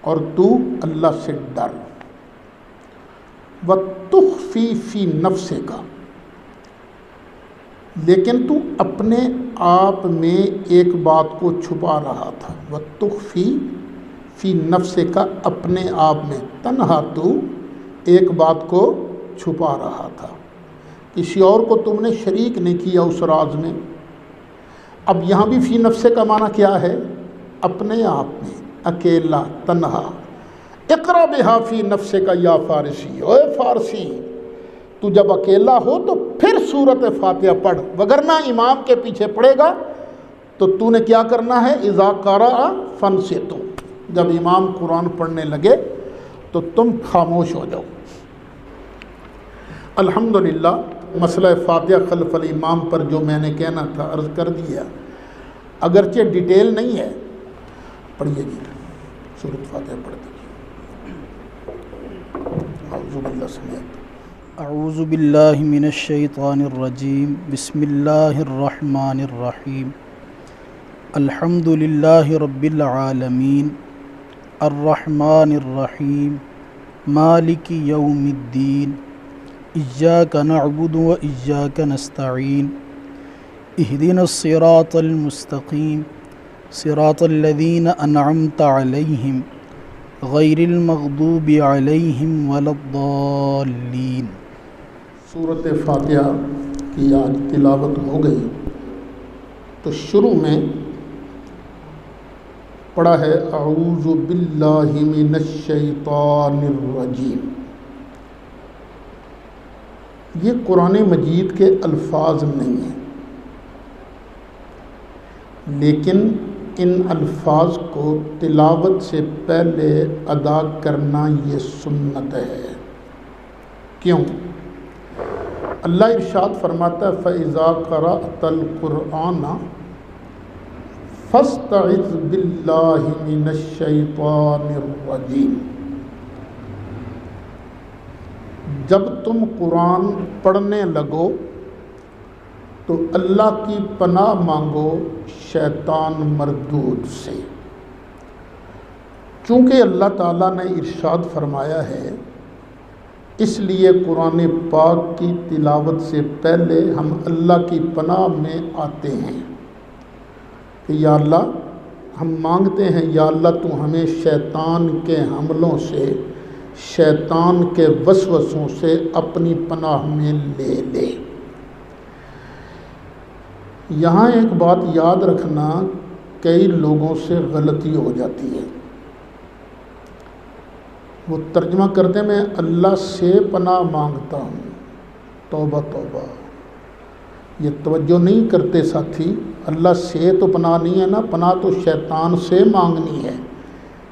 اور تو اللہ سے ڈر. وتخفی فی نفسک، لیکن تو اپنے آپ میں ایک بات کو چھپا رہا تھا. وتخفی فی نفسک، اپنے آپ میں، تنہا تو ایک بات کو چھپا رہا تھا، کسی اور کو تم نے شریک نہیں کیا اس راز میں. اب یہاں بھی فی نفسے کا معنی کیا ہے؟ اپنے آپ میں، اکیلا، تنہا. اقرا بہا فی نفسے کا یا فارسی، اوے فارسی تو جب اکیلا ہو تو پھر سورت فاتحہ پڑھ، وگرنہ امام کے پیچھے پڑھے گا تو تو نے کیا کرنا ہے؟ اذا قرأ فانصتوا، جب امام قرآن پڑھنے لگے تو تم خاموش ہو جاؤ. الحمدللہ مسئلہ فاتحہ خلف الامام پر جو میں نے کہنا تھا عرض کر دیا، اگرچہ ڈیٹیل نہیں ہے. پڑھیے جی سورۃ فاتحہ پڑھ دیجیے. اعوذ باللہ من الشیطان الرجیم، بسم اللہ الرحمن الرحیم. الحمد للہ رب العالمین، الرحمن الرحیم، مالک یوم الدین، ایاک نعبد و ایاک نستعین، اہدنا الصراط المستقیم، صراط الذین انعمت علیہم غیر المغضوب علیہم ولا الضالین. سورۃ فاتحہ کی آج تلاوت ہو گئی تو شروع میں پڑھا ہے اعوذ باللہ من الشیطان الرجیم. یہ قرآن مجید کے الفاظ نہیں ہیں، لیکن ان الفاظ کو تلاوت سے پہلے ادا کرنا یہ سنت ہے. کیوں؟ اللہ ارشاد فرماتا ہے فَإِذَا قَرَأْتَ الْقُرْآنَ فَاسْتَعِذْ بِاللَّهِ مِنَ الشَّيْطَانِ الرَّجِيمِ. جب تم قرآن پڑھنے لگو تو اللہ کی پناہ مانگو شیطان مردود سے. چونکہ اللہ تعالیٰ نے ارشاد فرمایا ہے، اس لیے قرآن پاک کی تلاوت سے پہلے ہم اللہ کی پناہ میں آتے ہیں کہ یا اللہ، ہم مانگتے ہیں یا اللہ تو ہمیں شیطان کے حملوں سے، شیطان کے وسوسوں سے اپنی پناہ میں لے لے. یہاں ایک بات یاد رکھنا، کئی لوگوں سے غلطی ہو جاتی ہے. وہ ترجمہ کرتے میں اللہ سے پناہ مانگتا ہوں. توبہ توبہ، یہ توجہ نہیں کرتے ساتھی. اللہ سے تو پناہ نہیں ہے نا، پناہ تو شیطان سے مانگنی ہے.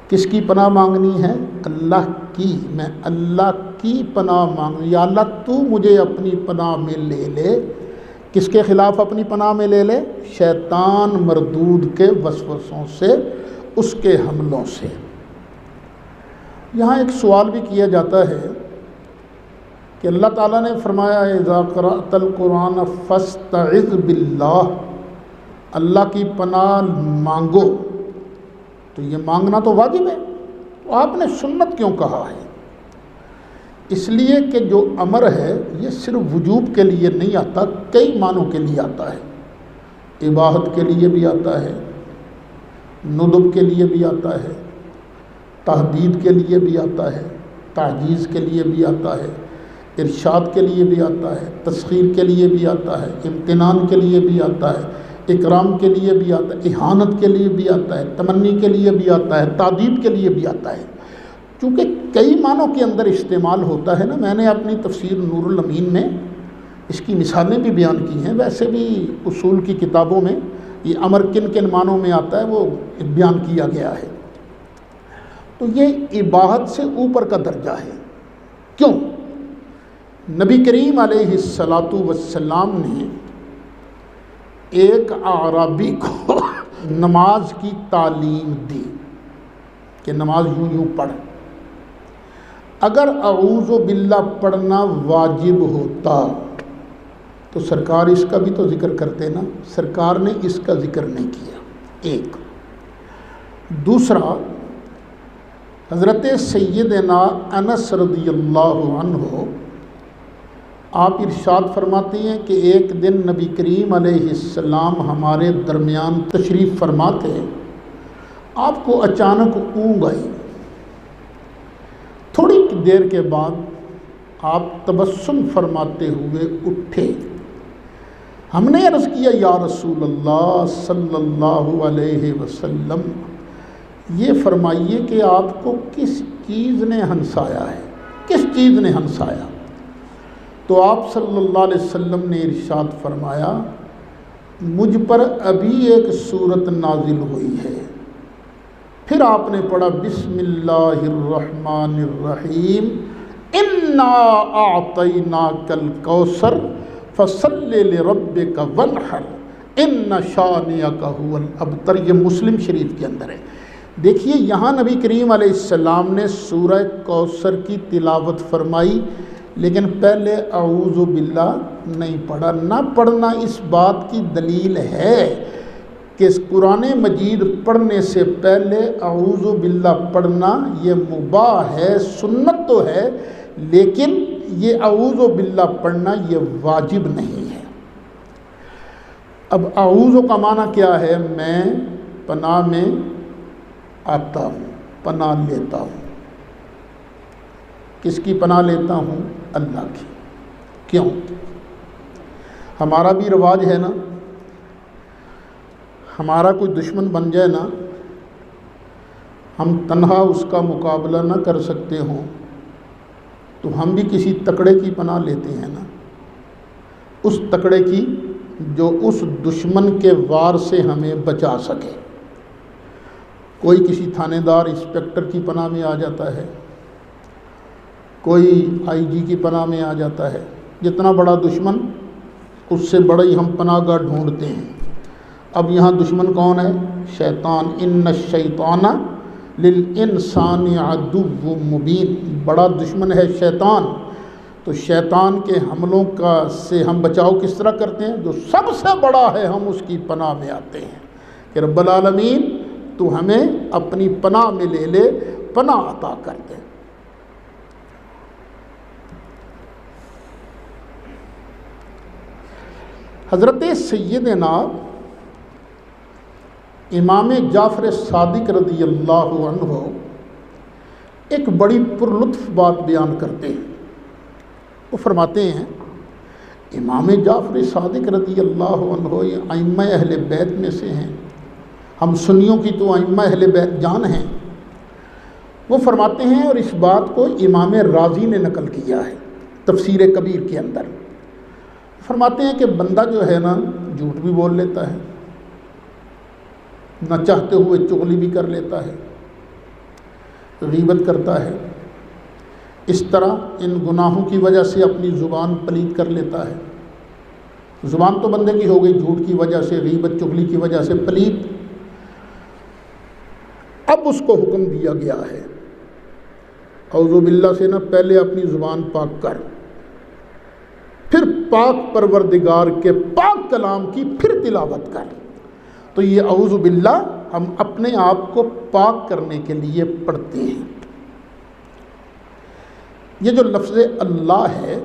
کس کی پناہ مانگنی ہے؟ اللہ کی. میں اللہ کی پناہ مانگ، یا اللہ تو مجھے اپنی پناہ میں لے لے. کس کے خلاف اپنی پناہ میں لے لے؟ شیطان مردود کے وسوسوں سے، اس کے حملوں سے. یہاں ایک سوال بھی کیا جاتا ہے کہ اللہ تعالیٰ نے فرمایا ہے اذا قرأت القرآن فاستعذ باللہ، اللہ کی پناہ مانگو، تو یہ مانگنا تو واجب ہے. تو آپ نے سنت کیوں کہا ہے؟ اس لیے کہ جو امر ہے یہ صرف وجوب کے لیے نہیں آتا، کئی معنوں کے لیے آتا ہے. اباحت کے لیے بھی آتا ہے، ندب کے لیے بھی آتا ہے، تحدید کے لیے بھی آتا ہے، تعجیز کے لیے بھی آتا ہے، ارشاد کے لیے بھی آتا ہے، تسخیر کے لیے بھی آتا ہے، امتنان کے لیے بھی آتا ہے، اکرام کے لیے بھی آتا ہے، اہانت کے لیے بھی آتا ہے، تمنی کے لیے بھی آتا ہے، تعدیب کے لیے بھی آتا ہے۔ چونکہ کئی معنوں کے اندر استعمال ہوتا ہے نا، میں نے اپنی تفسیر نور الامین میں اس کی مثالیں بھی بیان کی ہیں، ویسے بھی اصول کی کتابوں میں یہ امر کن کن معنوں میں آتا ہے وہ بیان کیا گیا ہے۔ تو یہ اباحت سے اوپر کا درجہ ہے۔ کیوں؟ نبی کریم علیہ الصلاۃ والسلام نے ایک اعرابی کو نماز کی تعلیم دی کہ نماز یوں پڑھ۔ اگر اعوذ باللہ پڑھنا واجب ہوتا تو سرکار اس کا بھی تو ذکر کرتے نا، سرکار نے اس کا ذکر نہیں کیا۔ ایک دوسرا، حضرت سیدنا انس رضی اللہ عنہ آپ ارشاد فرماتے ہیں کہ ایک دن نبی کریم علیہ السلام ہمارے درمیان تشریف فرما تھے، آپ کو اچانک اونگ آئی، تھوڑی دیر کے بعد آپ تبسم فرماتے ہوئے اٹھے۔ ہم نے عرض کیا یا رسول اللہ صلی اللہ علیہ وسلم، یہ فرمائیے کہ آپ کو کس چیز نے ہنسایا ہے، کس چیز نے ہنسایا؟ تو آپ صلی اللہ علیہ وسلم نے ارشاد فرمایا، مجھ پر ابھی ایک سورت نازل ہوئی ہے۔ پھر آپ نے پڑھا بسم اللہ الرحمن الرحیم، انا اعطیناک الکوثر فصل لربک وانحر ان شانئک ھو الابتر۔ یہ مسلم شریف کے اندر ہے۔ دیکھیے یہاں نبی کریم علیہ السلام نے سورہ کوثر کی تلاوت فرمائی، لیکن پہلے اعوذ باللہ نہیں پڑھا۔ نہ پڑھنا اس بات کی دلیل ہے کہ قرآن مجید پڑھنے سے پہلے اعوذ باللہ پڑھنا یہ مباح ہے، سنت تو ہے، لیکن یہ اعوذ باللہ پڑھنا یہ واجب نہیں ہے۔ اب اعوذ کا معنی کیا ہے؟ میں پناہ میں آتا ہوں، پناہ لیتا ہوں۔ کس کی پناہ لیتا ہوں؟ اللہ کی۔ کیوں؟ ہمارا بھی رواج ہے نا، ہمارا کوئی دشمن بن جائے نا، ہم تنہا اس کا مقابلہ نہ کر سکتے ہوں تو ہم بھی کسی تکڑے کی پناہ لیتے ہیں نا، اس تکڑے کی جو اس دشمن کے وار سے ہمیں بچا سکے۔ کوئی کسی تھانے دار انسپکٹر کی پناہ میں آ جاتا ہے، کوئی آئی جی کی پناہ میں آ جاتا ہے۔ جتنا بڑا دشمن اس سے بڑی ہم پناہ گاہ ڈھونڈتے ہیں۔ اب یہاں دشمن کون ہے؟ شیطان۔ ان الشیطان للانسان عدو مبین، بڑا دشمن ہے شیطان۔ تو شیطان کے حملوں سے ہم بچاؤ کس طرح کرتے ہیں؟ جو سب سے بڑا ہے ہم اس کی پناہ میں آتے ہیں کہ رب العالمین تو ہمیں اپنی پناہ میں لے لے، پناہ عطا کر دے۔ حضرت سیدنا امام جعفر صادق رضی اللہ عنہ ایک بڑی پرلطف بات بیان کرتے ہیں۔ وہ فرماتے ہیں امام جعفر صادق رضی اللہ عنہ یہ ائمہ اہل بیت میں سے ہیں، ہم سنیوں کی تو ائمہ اہل بیت جان ہیں۔ وہ فرماتے ہیں، اور اس بات کو امام رازی نے نقل کیا ہے تفسیر کبیر کے اندر، فرماتے ہیں کہ بندہ جو ہے نا جھوٹ بھی بول لیتا ہے، نہ چاہتے ہوئے چغلی بھی کر لیتا ہے، غیبت کرتا ہے، اس طرح ان گناہوں کی وجہ سے اپنی زبان پلید کر لیتا ہے۔ زبان تو بندے کی ہو گئی جھوٹ کی وجہ سے، غیبت چغلی کی وجہ سے پلید۔ اب اس کو حکم دیا گیا ہے اعوذ باللہ سے نہ پہلے اپنی زبان پاک کر، پھر پاک پروردگار کے پاک کلام کی پھر تلاوت کر۔ تو یہ اعوذ باللہ ہم اپنے آپ کو پاک کرنے کے لیے پڑھتے ہیں۔ یہ جو لفظ اللہ ہے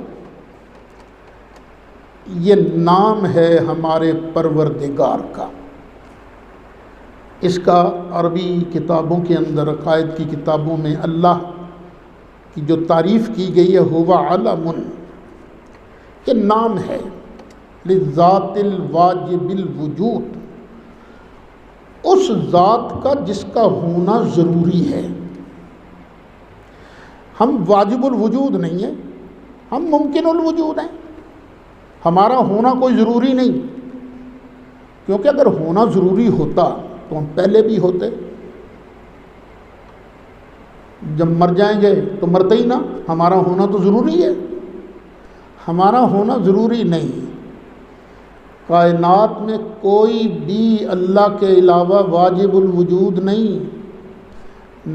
یہ نام ہے ہمارے پروردگار کا۔ اس کا عربی کتابوں کے اندر، عقائد کی کتابوں میں اللہ کی جو تعریف کی گئی ہے ہوا علم، کہ نام ہے للذات الواجب الوجود، اس ذات کا جس کا ہونا ضروری ہے۔ ہم واجب الوجود نہیں ہیں، ہم ممکن الوجود ہیں، ہمارا ہونا کوئی ضروری نہیں، کیونکہ اگر ہونا ضروری ہوتا تو ہم پہلے بھی ہوتے۔ جب مر جائیں گے تو مرتے ہی نا، ہمارا ہونا تو ضروری ہے، ہمارا ہونا ضروری نہیں۔ کائنات میں کوئی بھی اللہ کے علاوہ واجب الوجود نہیں،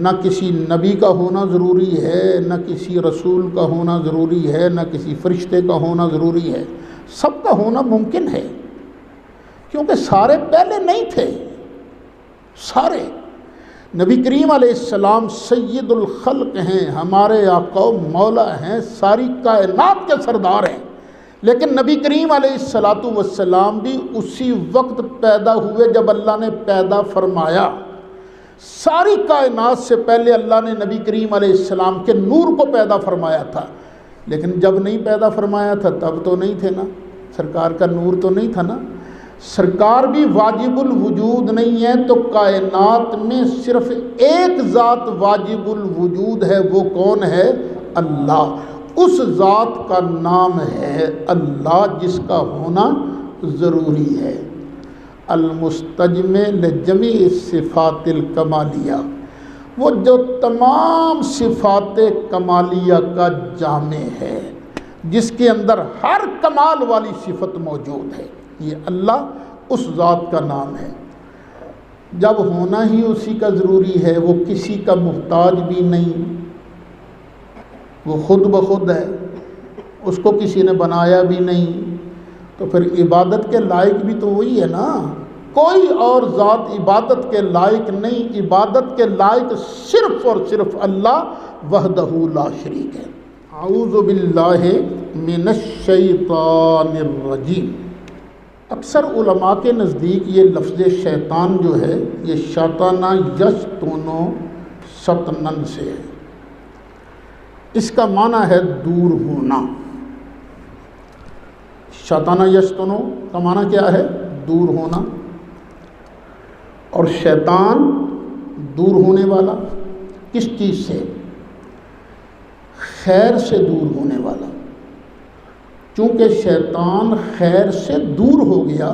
نہ کسی نبی کا ہونا ضروری ہے، نہ کسی رسول کا ہونا ضروری ہے، نہ کسی فرشتے کا ہونا ضروری ہے، سب کا ہونا ممکن ہے، کیونکہ سارے پہلے نہیں تھے۔ سارے نبی کریم علیہ السلام سید الخلق ہیں، ہمارے آقا و مولا ہیں، ساری کائنات کے سردار ہیں، لیکن نبی کریم علیہ السلام بھی اسی وقت پیدا ہوئے جب اللہ نے پیدا فرمایا۔ ساری کائنات سے پہلے اللہ نے نبی کریم علیہ السلام کے نور کو پیدا فرمایا تھا، لیکن جب نہیں پیدا فرمایا تھا تب تو نہیں تھے نا، سرکار کا نور تو نہیں تھا نا۔ سرکار بھی واجب الوجود نہیں ہے، تو کائنات میں صرف ایک ذات واجب الوجود ہے، وہ کون ہے؟ اللہ۔ اس ذات کا نام ہے اللہ، جس کا ہونا ضروری ہے۔ المستجمع لجمیع صفات الکمالیہ، وہ جو تمام صفات کمالیہ کا جامع ہے، جس کے اندر ہر کمال والی صفت موجود ہے، یہ اللہ اس ذات کا نام ہے۔ جب ہونا ہی اسی کا ضروری ہے، وہ کسی کا محتاج بھی نہیں، وہ خود بخود ہے، اس کو کسی نے بنایا بھی نہیں، تو پھر عبادت کے لائق بھی تو وہی ہے نا، کوئی اور ذات عبادت کے لائق نہیں، عبادت کے لائق صرف اور صرف اللہ وحدہ لا شریک ہے۔ اعوذ باللہ من الشیطان الرجیم۔ اکثر علماء کے نزدیک یہ لفظ شیطان جو ہے یہ شیطانہ یشطنو شطنن سے ہے، اس کا معنی ہے دور ہونا۔ شیطانہ یشطنو کا معنی کیا ہے؟ دور ہونا، اور شیطان دور ہونے والا، کس چیز سے؟ خیر سے دور ہونے والا۔ چونکہ شیطان خیر سے دور ہو گیا،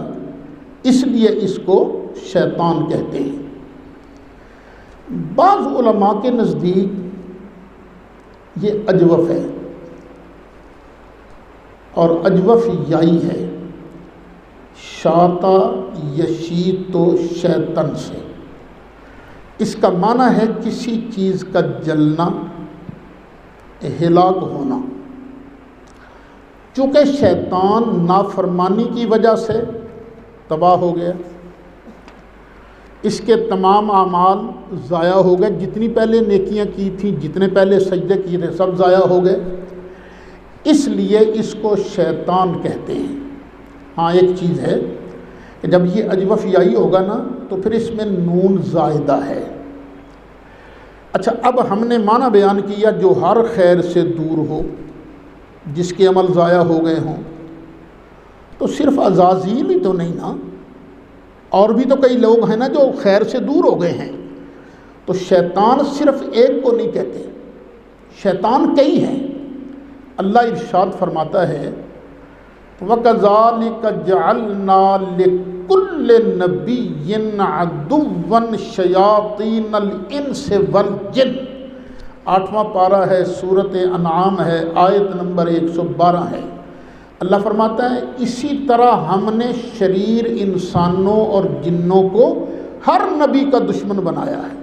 اس لیے اس کو شیطان کہتے ہیں۔ بعض علماء کے نزدیک یہ اجوف ہے، اور اجوف یائی ہے، شاطا یشیتو شیطن سے۔ اس کا معنی ہے کسی چیز کا جلنا، ہلاک ہونا۔ چونکہ شیطان نافرمانی کی وجہ سے تباہ ہو گیا، اس کے تمام اعمال ضائع ہو گئے، جتنی پہلے نیکیاں کی تھیں، جتنے پہلے سجدے کیے تھے، سب ضائع ہو گئے، اس لیے اس کو شیطان کہتے ہیں۔ ہاں ایک چیز ہے کہ جب یہ اجوف یائی ہوگا نا تو پھر اس میں نون زائدہ ہے۔ اچھا، اب ہم نے معنی بیان کیا جو ہر خیر سے دور ہو، جس کے عمل ضائع ہو گئے ہوں، تو صرف عزازیل ہی تو نہیں نا، اور بھی تو کئی لوگ ہیں نا جو خیر سے دور ہو گئے ہیں۔ تو شیطان صرف ایک کو نہیں کہتے، شیطان کئی ہیں۔ اللہ ارشاد فرماتا ہے وَكَذَلِكَ جَعَلْنَا لِكُلِّ نَبِيٍّ عَدُوًّا شَيَاطِينَ الْإِنسِ وَالْجِنِّ۔ 8واں پارہ ہے، سورۃ انعام ہے، آیت نمبر 112 ہے۔ اللہ فرماتا ہے اسی طرح ہم نے شریر انسانوں اور جنوں کو ہر نبی کا دشمن بنایا ہے۔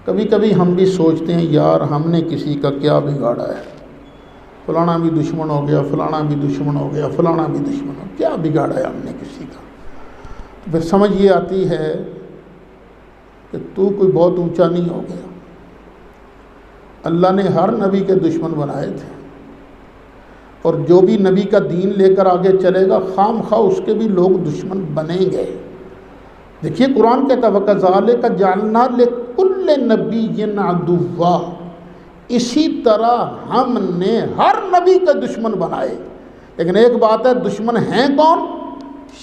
کبھی کبھی ہم بھی سوچتے ہیں یار ہم نے کسی کا کیا بگاڑا ہے، فلانا بھی دشمن ہو گیا، فلانا بھی دشمن ہو گیا، فلانا بھی دشمن ہو گیا، کیا بگاڑا ہے ہم نے کسی کا؟ پھر سمجھ یہ آتی ہے کہ تو کوئی بہت اونچا نہیں ہو گیا۔ اللہ نے ہر نبی کے دشمن بنائے تھے، اور جو بھی نبی کا دین لے کر آگے چلے گا خام خواہ اس کے بھی لوگ دشمن بنیں گے۔ دیکھیے قرآن کہتا ہے وَكَذَلِكَ جَعَلْنَا لِكُلِّ نَبِيٍّ عَدُوًّا، اسی طرح ہم نے ہر نبی کا دشمن بنائے. لیکن ایک بات ہے، دشمن ہیں کون؟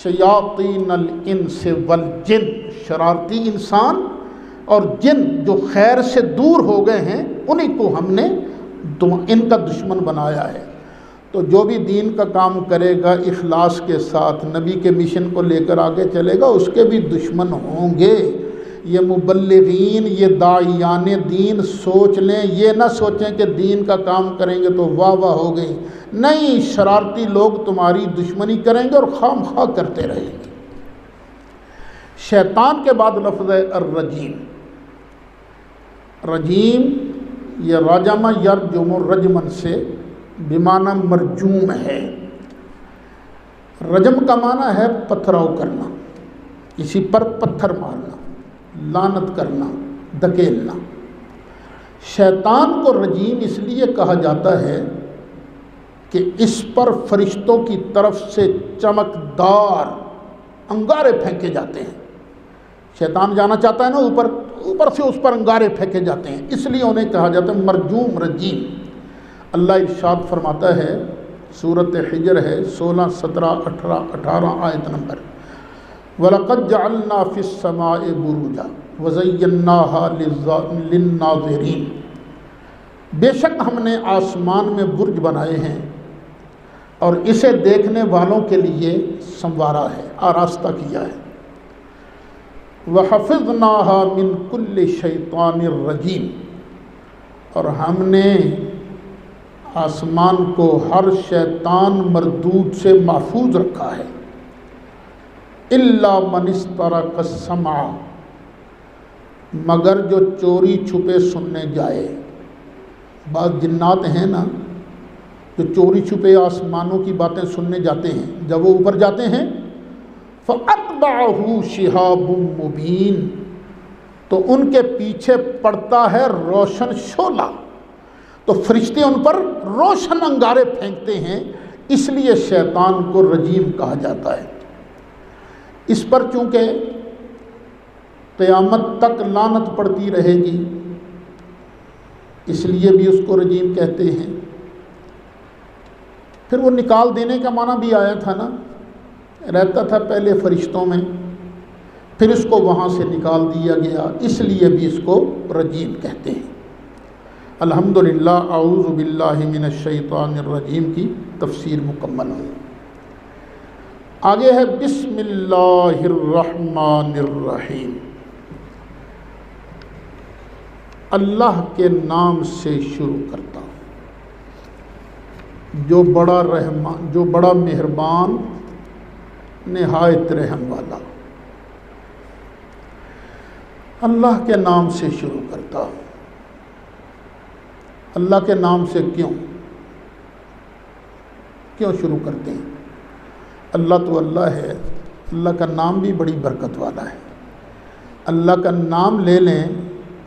شیاطین الانس والجن، شرارتی انسان اور جن جو خیر سے دور ہو گئے ہیں، انہیں کو ہم نے ان کا دشمن بنایا ہے. تو جو بھی دین کا کام کرے گا اخلاص کے ساتھ، نبی کے مشن کو لے کر آگے چلے گا، اس کے بھی دشمن ہوں گے. یہ مبلغین، یہ داعیان دین سوچ لیں، یہ نہ سوچیں کہ دین کا کام کریں گے تو واہ واہ ہو گئی. نہیں، شرارتی لوگ تمہاری دشمنی کریں گے اور خام خواہ کرتے رہیں گے. شیطان کے بعد لفظ ہے الرجیم. رجیم یہ رجم یرجم رجمن سے بمعنی مرجوم ہے. رجم کا معنی ہے پتھراؤ کرنا، کسی پر پتھر مارنا، لعنت کرنا، دھکیلنا. شیطان کو رجیم اس لیے کہا جاتا ہے کہ اس پر فرشتوں کی طرف سے چمکدار انگارے پھینکے جاتے ہیں. شیطان جانا چاہتا ہے نا اوپر سے اس پر انگارے پھینکے جاتے ہیں، اس لیے انہیں کہا جاتا ہے مرجوم، رجیم. اللہ ارشاد فرماتا ہے، سورۃ حجر ہے 16، 17، 18 آیت نمبر، وَلَقَدْ جَعَلْنَا فِي السَّمَاءِ بُرُوجًا وَزَيَّنَّاهَا لِلنَّاظِرِينَ، بے شک ہم نے آسمان میں برج بنائے ہیں اور اسے دیکھنے والوں کے لیے سنوارا ہے، آراستہ کیا ہے. وَحَفِظْنَاهَا مِنْ كُلِّ شَيْطَانٍ رَجِيمٍ، اور ہم نے آسمان کو ہر شیطان مردود سے محفوظ رکھا ہے. إِلَّا مَنِ اسْتَرَقَ السَّمْعَ، مگر جو چوری چھپے سننے جائے. بعض جنات ہیں نا جو چوری چھپے آسمانوں کی باتیں سننے جاتے ہیں، جب وہ اوپر جاتے ہیں فَأَتْبَعَهُ شِهَابٌ مُبِينٌ، تو ان کے پیچھے پڑتا ہے روشن شعلہ. تو فرشتے ان پر روشن انگارے پھینکتے ہیں، اس لیے شیطان کو رجیم کہا جاتا ہے. اس پر چونکہ قیامت تک لعنت پڑتی رہے گی، اس لیے بھی اس کو رجیم کہتے ہیں. پھر وہ نکال دینے کا معنی بھی آیا تھا نا، رہتا تھا پہلے فرشتوں میں، پھر اس کو وہاں سے نکال دیا گیا، اس لیے بھی اس کو رجیم کہتے ہیں. الحمدللہ. اعوذ باللہ من الشیطان الرجیم کی تفسیر مکمل ہوئی. آگے ہے بسم اللہ الرحمن الرحیم. اللہ کے نام سے شروع کرتا ہوں جو بڑا مہربان، نہایت رحم والا. اللہ کے نام سے شروع کرتا ہوں. اللہ کے نام سے کیوں شروع کرتے ہیں؟ اللہ تو اللہ ہے، اللہ کا نام بھی بڑی برکت والا ہے. اللہ کا نام لے لیں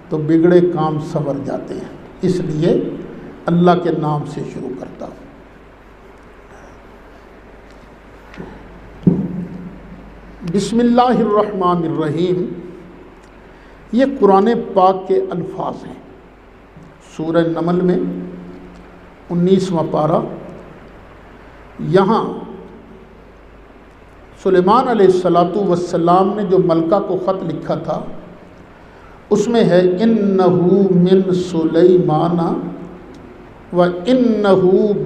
تو بگڑے کام سنور جاتے ہیں، اس لیے اللہ کے نام سے شروع کرتا ہوں. بسم اللہ الرحمن الرحیم، یہ قرآن پاک کے الفاظ ہیں. سورہ نمل میں 19واں پارہ، یہاں سلیمان علیہ السلام نے جو ملکہ کو خط لکھا تھا اس میں ہے اِنَّهُ مِن سُلَيْمَانَ وَإِنَّهُ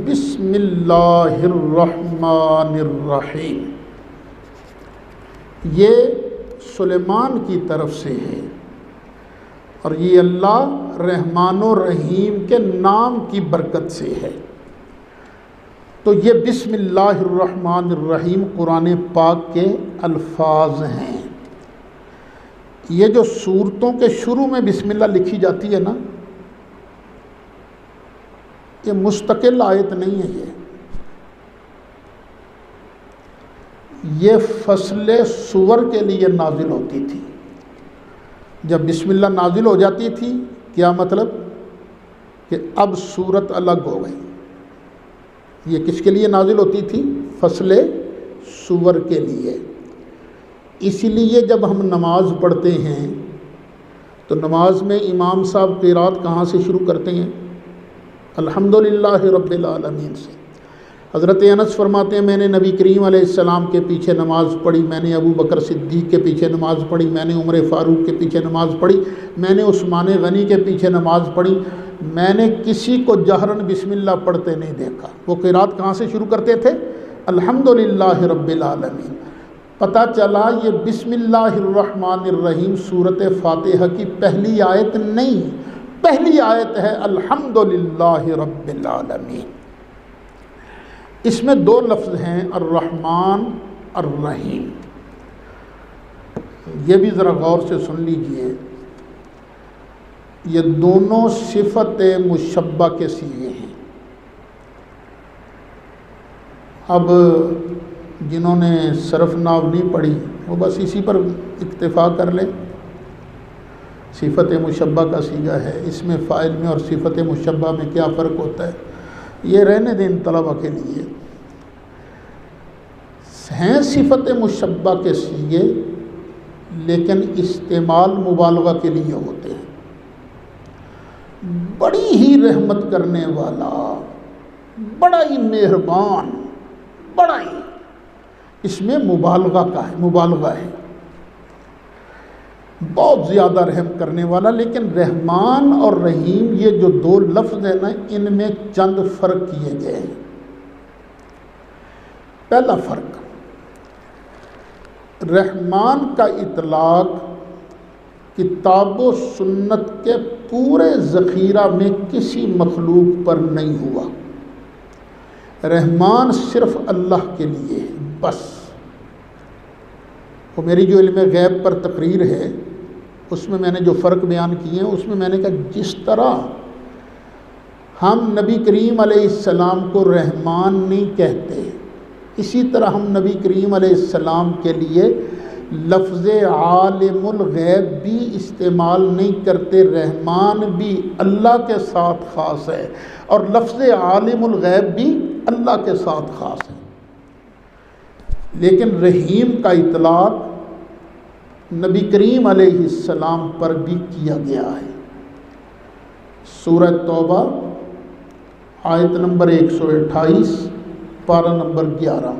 بِسْمِ اللَّهِ الرَّحْمَنِ الرَّحِيمِ. یہ سلیمان کی طرف سے ہے اور یہ اللہ رحمان و رحیم کے نام کی برکت سے ہے. تو یہ بسم اللہ الرحمن الرحیم قرآن پاک کے الفاظ ہیں. یہ جو سورتوں کے شروع میں بسم اللہ لکھی جاتی ہے نا، یہ مستقل آیت نہیں ہے. یہ فصل سور کے لیے نازل ہوتی تھی. جب بسم اللہ نازل ہو جاتی تھی، کیا مطلب کہ اب سورت الگ ہو گئی. یہ کس کے لیے نازل ہوتی تھی؟ فصل سور کے لیے. اس لیے جب ہم نماز پڑھتے ہیں تو نماز میں امام صاحب قرات کہاں سے شروع کرتے ہیں؟ الحمدللہ رب العالمین سے۔ حضرت انس فرماتے ہیں میں نے نبی کریم علیہ السلام کے پیچھے نماز پڑھی، میں نے ابو بکر صدیق کے پیچھے نماز پڑھی، میں نے عمر فاروق کے پیچھے نماز پڑھی، میں نے عثمان غنی کے پیچھے نماز پڑھی، میں نے کسی کو جہرن بسم اللہ پڑھتے نہیں دیکھا۔ وہ قرات کہاں سے شروع کرتے تھے؟ الحمدللہ رب العالمین۔ پتہ چلا یہ بسم اللہ الرحمن الرحیم سورۃ فاتحہ کی پہلی آیت نہیں، پہلی آیت ہے الحمدللہ رب العالمین۔ اس میں دو لفظ ہیں الرحمن الرحیم، یہ بھی ذرا غور سے سن لیجئے۔ یہ دونوں صفت مشبہ کے صیغے ہیں۔ اب جنہوں نے صرف ناو نہیں پڑھی وہ بس اسی پر اکتفا کر لیں۔ صفت مشبہ کا صیغہ ہے، اس میں فاعل میں اور صفت مشبہ میں کیا فرق ہوتا ہے یہ رہنے دیں طلبہ کے لیے۔ ہیں صفت مشبہ کے صیغے لیکن استعمال مبالغہ کے لیے ہوتے ہیں۔ بڑی ہی رحمت کرنے والا، بڑا ہی مہربان، بڑا ہی، اس میں مبالغہ کا ہے، مبالغہ ہے، بہت زیادہ رحم کرنے والا۔ لیکن رحمان اور رحیم یہ جو دو لفظ ہیں نا، ان میں چند فرق کیے گئے ہیں۔ پہلا فرق، رحمان کا اطلاق کتاب و سنت کے پورے ذخیرہ میں کسی مخلوق پر نہیں ہوا۔ رحمان صرف اللہ کے لیے ہے بس۔ وہ میری جو علم غیب پر تقریر ہے اس میں نے جو فرق بیان کیے ہیں، اس میں نے کہا جس طرح ہم نبی کریم علیہ السلام کو رحمان نہیں کہتے، اسی طرح ہم نبی کریم علیہ السلام کے لیے لفظ عالم الغیب بھی استعمال نہیں کرتے۔ رحمان بھی اللہ کے ساتھ خاص ہے اور لفظ عالم الغیب بھی اللہ کے ساتھ خاص ہے۔ لیکن رحیم کا اطلاق نبی کریم علیہ السلام پر بھی کیا گیا ہے۔ سورہ توبہ آیت نمبر 128 پارہ نمبر 11،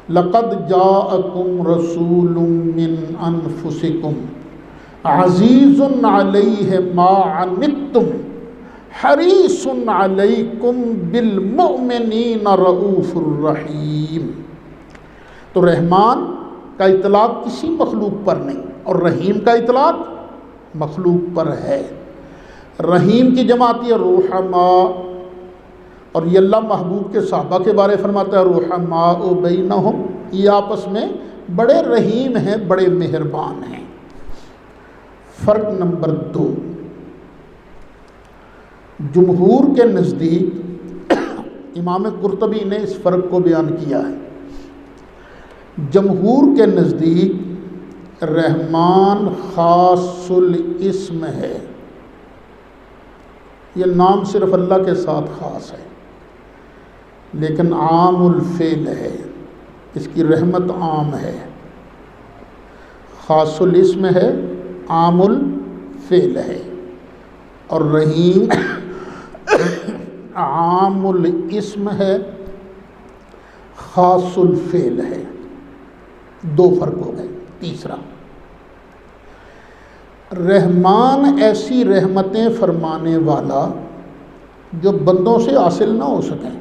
لَقَدْ جَاءَكُمْ رَسُولٌ مِّنْ أَنفُسِكُمْ عَزِيزٌ عَلَيْهِ مَا عَنِتُّمْ حَرِيصٌ عَلَيْكُمْ بِالْمُؤْمِنِينَ رَءُوفٌ رَحِيمٌ۔ تو رحمان کا اطلاق کسی مخلوق پر نہیں اور رحیم کا اطلاق مخلوق پر ہے۔ رحیم کی جمع آتی ہے رحماء، اور یہ اللہ محبوب کے صحابہ کے بارے فرماتا ہے رحماء بینہم، یہ آپس میں بڑے رحیم ہیں، بڑے مہربان ہیں۔ فرق نمبر 2، جمہور کے نزدیک امام قرطبی نے اس فرق کو بیان کیا ہے۔ جمہور کے نزدیک رحمان خاص الاسم ہے، یہ نام صرف اللہ کے ساتھ خاص ہے، لیکن عام الفعل ہے، اس کی رحمت عام ہے۔ خاص الاسم ہے، عام الفعل ہے، اور رحیم عام الاسم ہے، خاص الفعل ہے۔ دو فرق ہو گئے۔ تیسرا، رحمان ایسی رحمتیں فرمانے والا جو بندوں سے حاصل نہ ہو سکیں،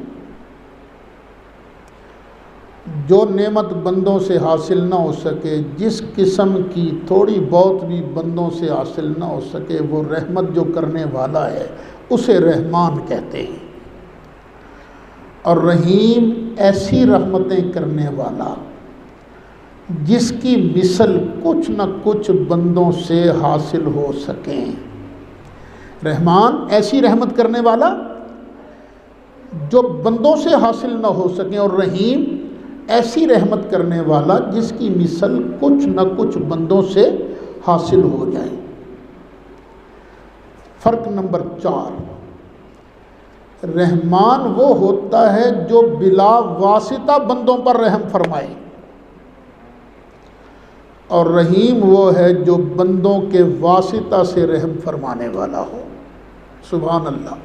جو نعمت بندوں سے حاصل نہ ہو سکے، جس قسم کی تھوڑی بہت بھی بندوں سے حاصل نہ ہو سکے، وہ رحمت جو کرنے والا ہے اسے رحمان کہتے ہیں۔ اور رحیم ایسی رحمتیں کرنے والا جس کی مثل کچھ نہ کچھ بندوں سے حاصل ہو سکیں۔ رحمان ایسی رحمت کرنے والا جو بندوں سے حاصل نہ ہو سکیں، اور رحیم ایسی رحمت کرنے والا جس کی مثل کچھ نہ کچھ بندوں سے حاصل ہو جائے۔ فرق نمبر 4، رحمان وہ ہوتا ہے جو بلا واسطہ بندوں پر رحم فرمائے، اور رحیم وہ ہے جو بندوں کے واسطہ سے رحم فرمانے والا ہو۔ سبحان اللہ،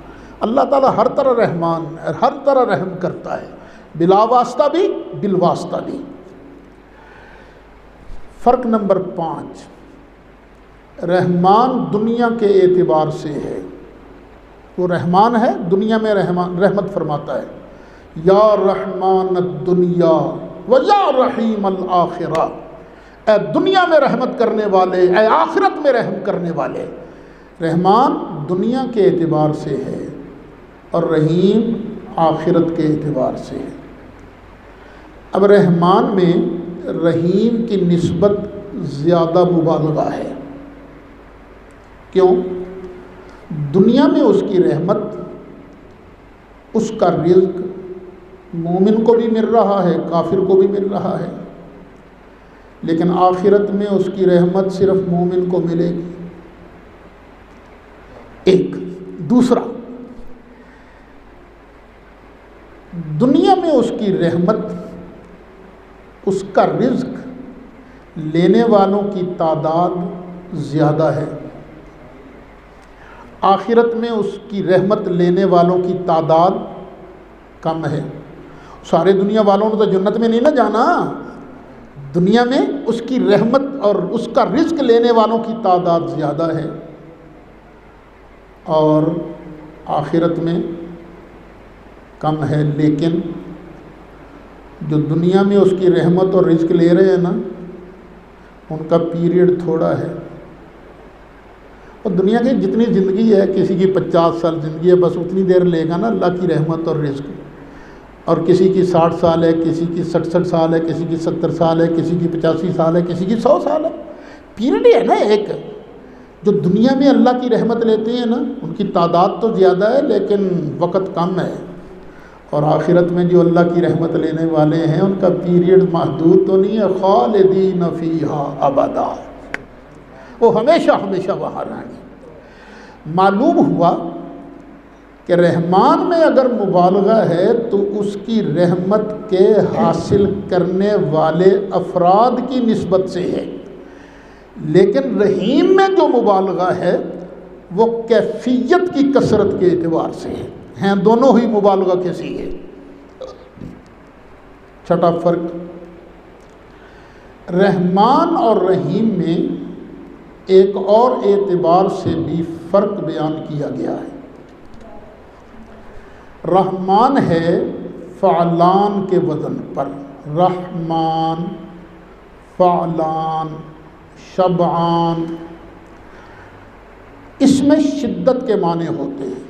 اللہ تعالیٰ ہر طرح رحمان ہے، ہر طرح رحم کرتا ہے، بلا واسطہ بھی بالواسطہ بھی۔ فرق نمبر 5، رحمان دنیا کے اعتبار سے ہے، وہ رحمان ہے، دنیا میں رحمت فرماتا ہے۔ یا رحمان الدنیا و یا رحیم الآخرہ، اے دنیا میں رحمت کرنے والے، اے آخرت میں رحم کرنے والے۔ رحمان دنیا کے اعتبار سے ہے اور رحیم آخرت کے اعتبار سے ہے۔ اب رحمان میں رحیم کی نسبت زیادہ مبالغہ ہے۔ کیوں؟ دنیا میں اس کی رحمت، اس کا رزق مومن کو بھی مل رہا ہے، کافر کو بھی مل رہا ہے، لیکن آخرت میں اس کی رحمت صرف مومن کو ملے گی۔ ایک دوسرا، دنیا میں اس کی رحمت، اس کا رزق لینے والوں کی تعداد زیادہ ہے، آخرت میں اس کی رحمت لینے والوں کی تعداد کم ہے۔ سارے دنیا والوں نے تو جنت میں نہیں نہ جانا، دنیا میں اس کی رحمت اور اس کا رزق لینے والوں کی تعداد زیادہ ہے، اور آخرت میں کم ہے۔ لیکن جو دنیا میں اس کی رحمت اور رزق لے رہے ہیں نا، ان کا پیریڈ تھوڑا ہے۔ اور دنیا کی جتنی زندگی ہے، کسی کی 50 سال زندگی ہے، بس اتنی دیر لے گا نا اللہ کی رحمت اور رزق، اور کسی کی 60 سال ہے، کسی کی 66 سال ہے، کسی کی 70 سال ہے، کسی کی 85 سال ہے، کسی کی 100 سال ہے۔ پیریڈ ہے نا ایک۔ جو دنیا میں اللہ کی رحمت لیتے ہیں نا، ان کی تعداد تو زیادہ ہے لیکن وقت کم ہے، اور آخرت میں جو اللہ کی رحمت لینے والے ہیں ان کا پیریڈ محدود تو نہیں ہے، خالدین فیہا ابدا، وہ ہمیشہ ہمیشہ وہاں رہیں گے۔ معلوم ہوا کہ رحمان میں اگر مبالغہ ہے تو اس کی رحمت کے حاصل کرنے والے افراد کی نسبت سے ہے، لیکن رحیم میں جو مبالغہ ہے وہ کیفیت کی کثرت کے اعتبار سے ہے، ہیں دونوں ہی مبالغہ کے سیغے۔ چھٹا فرق، رحمان اور رحیم میں ایک اور اعتبار سے بھی فرق بیان کیا گیا ہے۔ رحمان ہے فعلان کے وزن پر، رحمان، فعلان، شبعان، اس میں شدت کے معنی ہوتے ہیں۔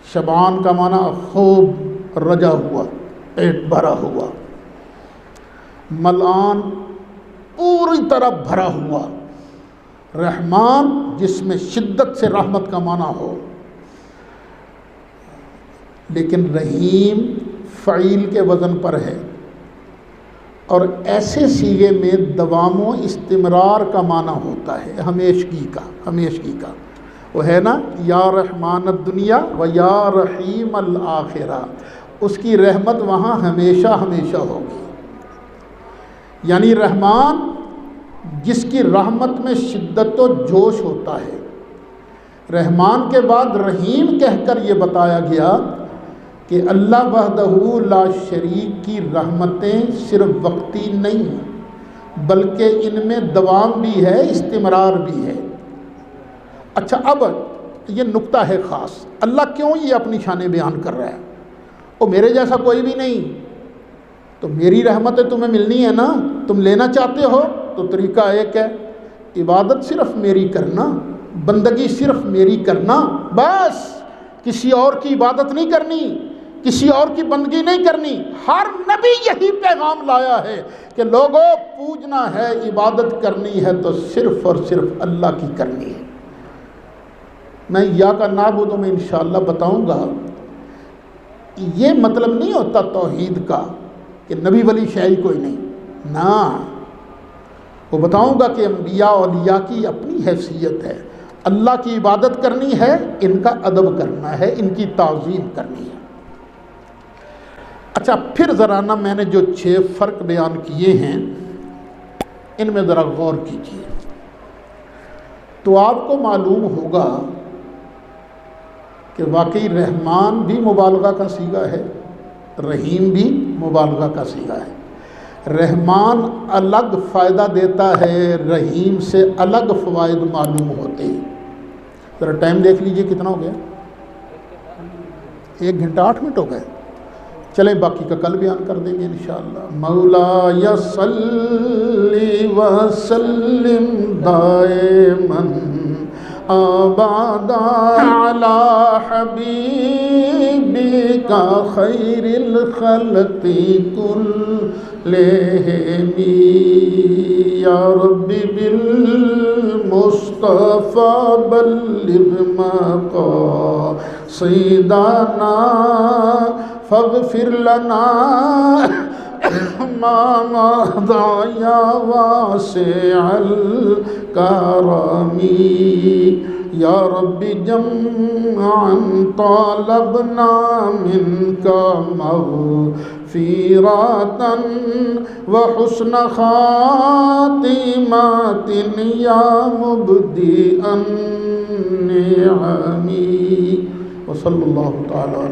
شبعان کا معنی خوب رجا ہوا، پیٹ بھرا ہوا، ملآن پوری طرح بھرا ہوا، رحمان جس میں شدت سے رحمت کا معنی ہو۔ لیکن رحیم فعیل کے وزن پر ہے، اور ایسے صیغے میں دوام و استمرار کا معنی ہوتا ہے، ہمیشگی کا، ہمیشگی کا۔ وہ ہے نا یا رحمان الدنیا و یا رحیم الآخرہ، اس کی رحمت وہاں ہمیشہ ہمیشہ ہوگی۔ یعنی رحمان جس کی رحمت میں شدت و جوش ہوتا ہے، رحمان کے بعد رحیم کہہ کر یہ بتایا گیا کہ اللہ وحدہ لا شریک کی رحمتیں صرف وقتی نہیں بلکہ ان میں دوام بھی ہے، استمرار بھی ہے۔ اچھا، اب یہ نقطہ ہے خاص، اللہ کیوں یہ اپنی شانیں بیان کر رہا ہے؟ وہ میرے جیسا کوئی بھی نہیں، تو میری رحمتیں تمہیں ملنی ہے نا، تم لینا چاہتے ہو تو طریقہ ایک ہے، عبادت صرف میری کرنا، بندگی صرف میری کرنا، بس کسی اور کی عبادت نہیں کرنی، کسی اور کی بندگی نہیں کرنی۔ ہر نبی یہی پیغام لایا ہے کہ لوگوں پوجنا ہے، عبادت کرنی ہے تو صرف اور صرف اللہ کی کرنی ہے۔ میں یا کا نعبد میں انشاءاللہ بتاؤں گا، یہ مطلب نہیں ہوتا توحید کا کہ نبی ولی شیعی کوئی نہیں، نہ، وہ بتاؤں گا کہ انبیاء اولیاء کی اپنی حیثیت ہے، اللہ کی عبادت کرنی ہے، ان کا ادب کرنا ہے، ان کی تعظیم کرنی ہے۔ اچھا، پھر ذرا نا میں نے جو 6 فرق بیان کیے ہیں ان میں ذرا غور کیجیے تو آپ کو معلوم ہوگا کہ واقعی رحمان بھی مبالغہ کا صیغہ ہے، رحیم بھی مبالغہ کا صیغہ ہے۔ رحمان الگ فائدہ دیتا ہے، رحیم سے الگ فوائد معلوم ہوتے ہیں۔ ذرا ٹائم دیکھ لیجئے کتنا ہو گیا، 1 گھنٹہ 8 منٹ ہو گئے۔ چلیں باقی کا کل بیان کر دیں گے انشاءاللہ۔ مولا صلی وسلم دائماً ابدا علی حبیبک خیر الخلق کلہم یا رب بالمصطفى بلغ مقاصدنا فاغفر لنا ما مضى یا واسع الکرم یا رب جمعا طالبنا منك مغفرة وحسن خاتمة یا مبدئ النعم وصلی اللہ تعالی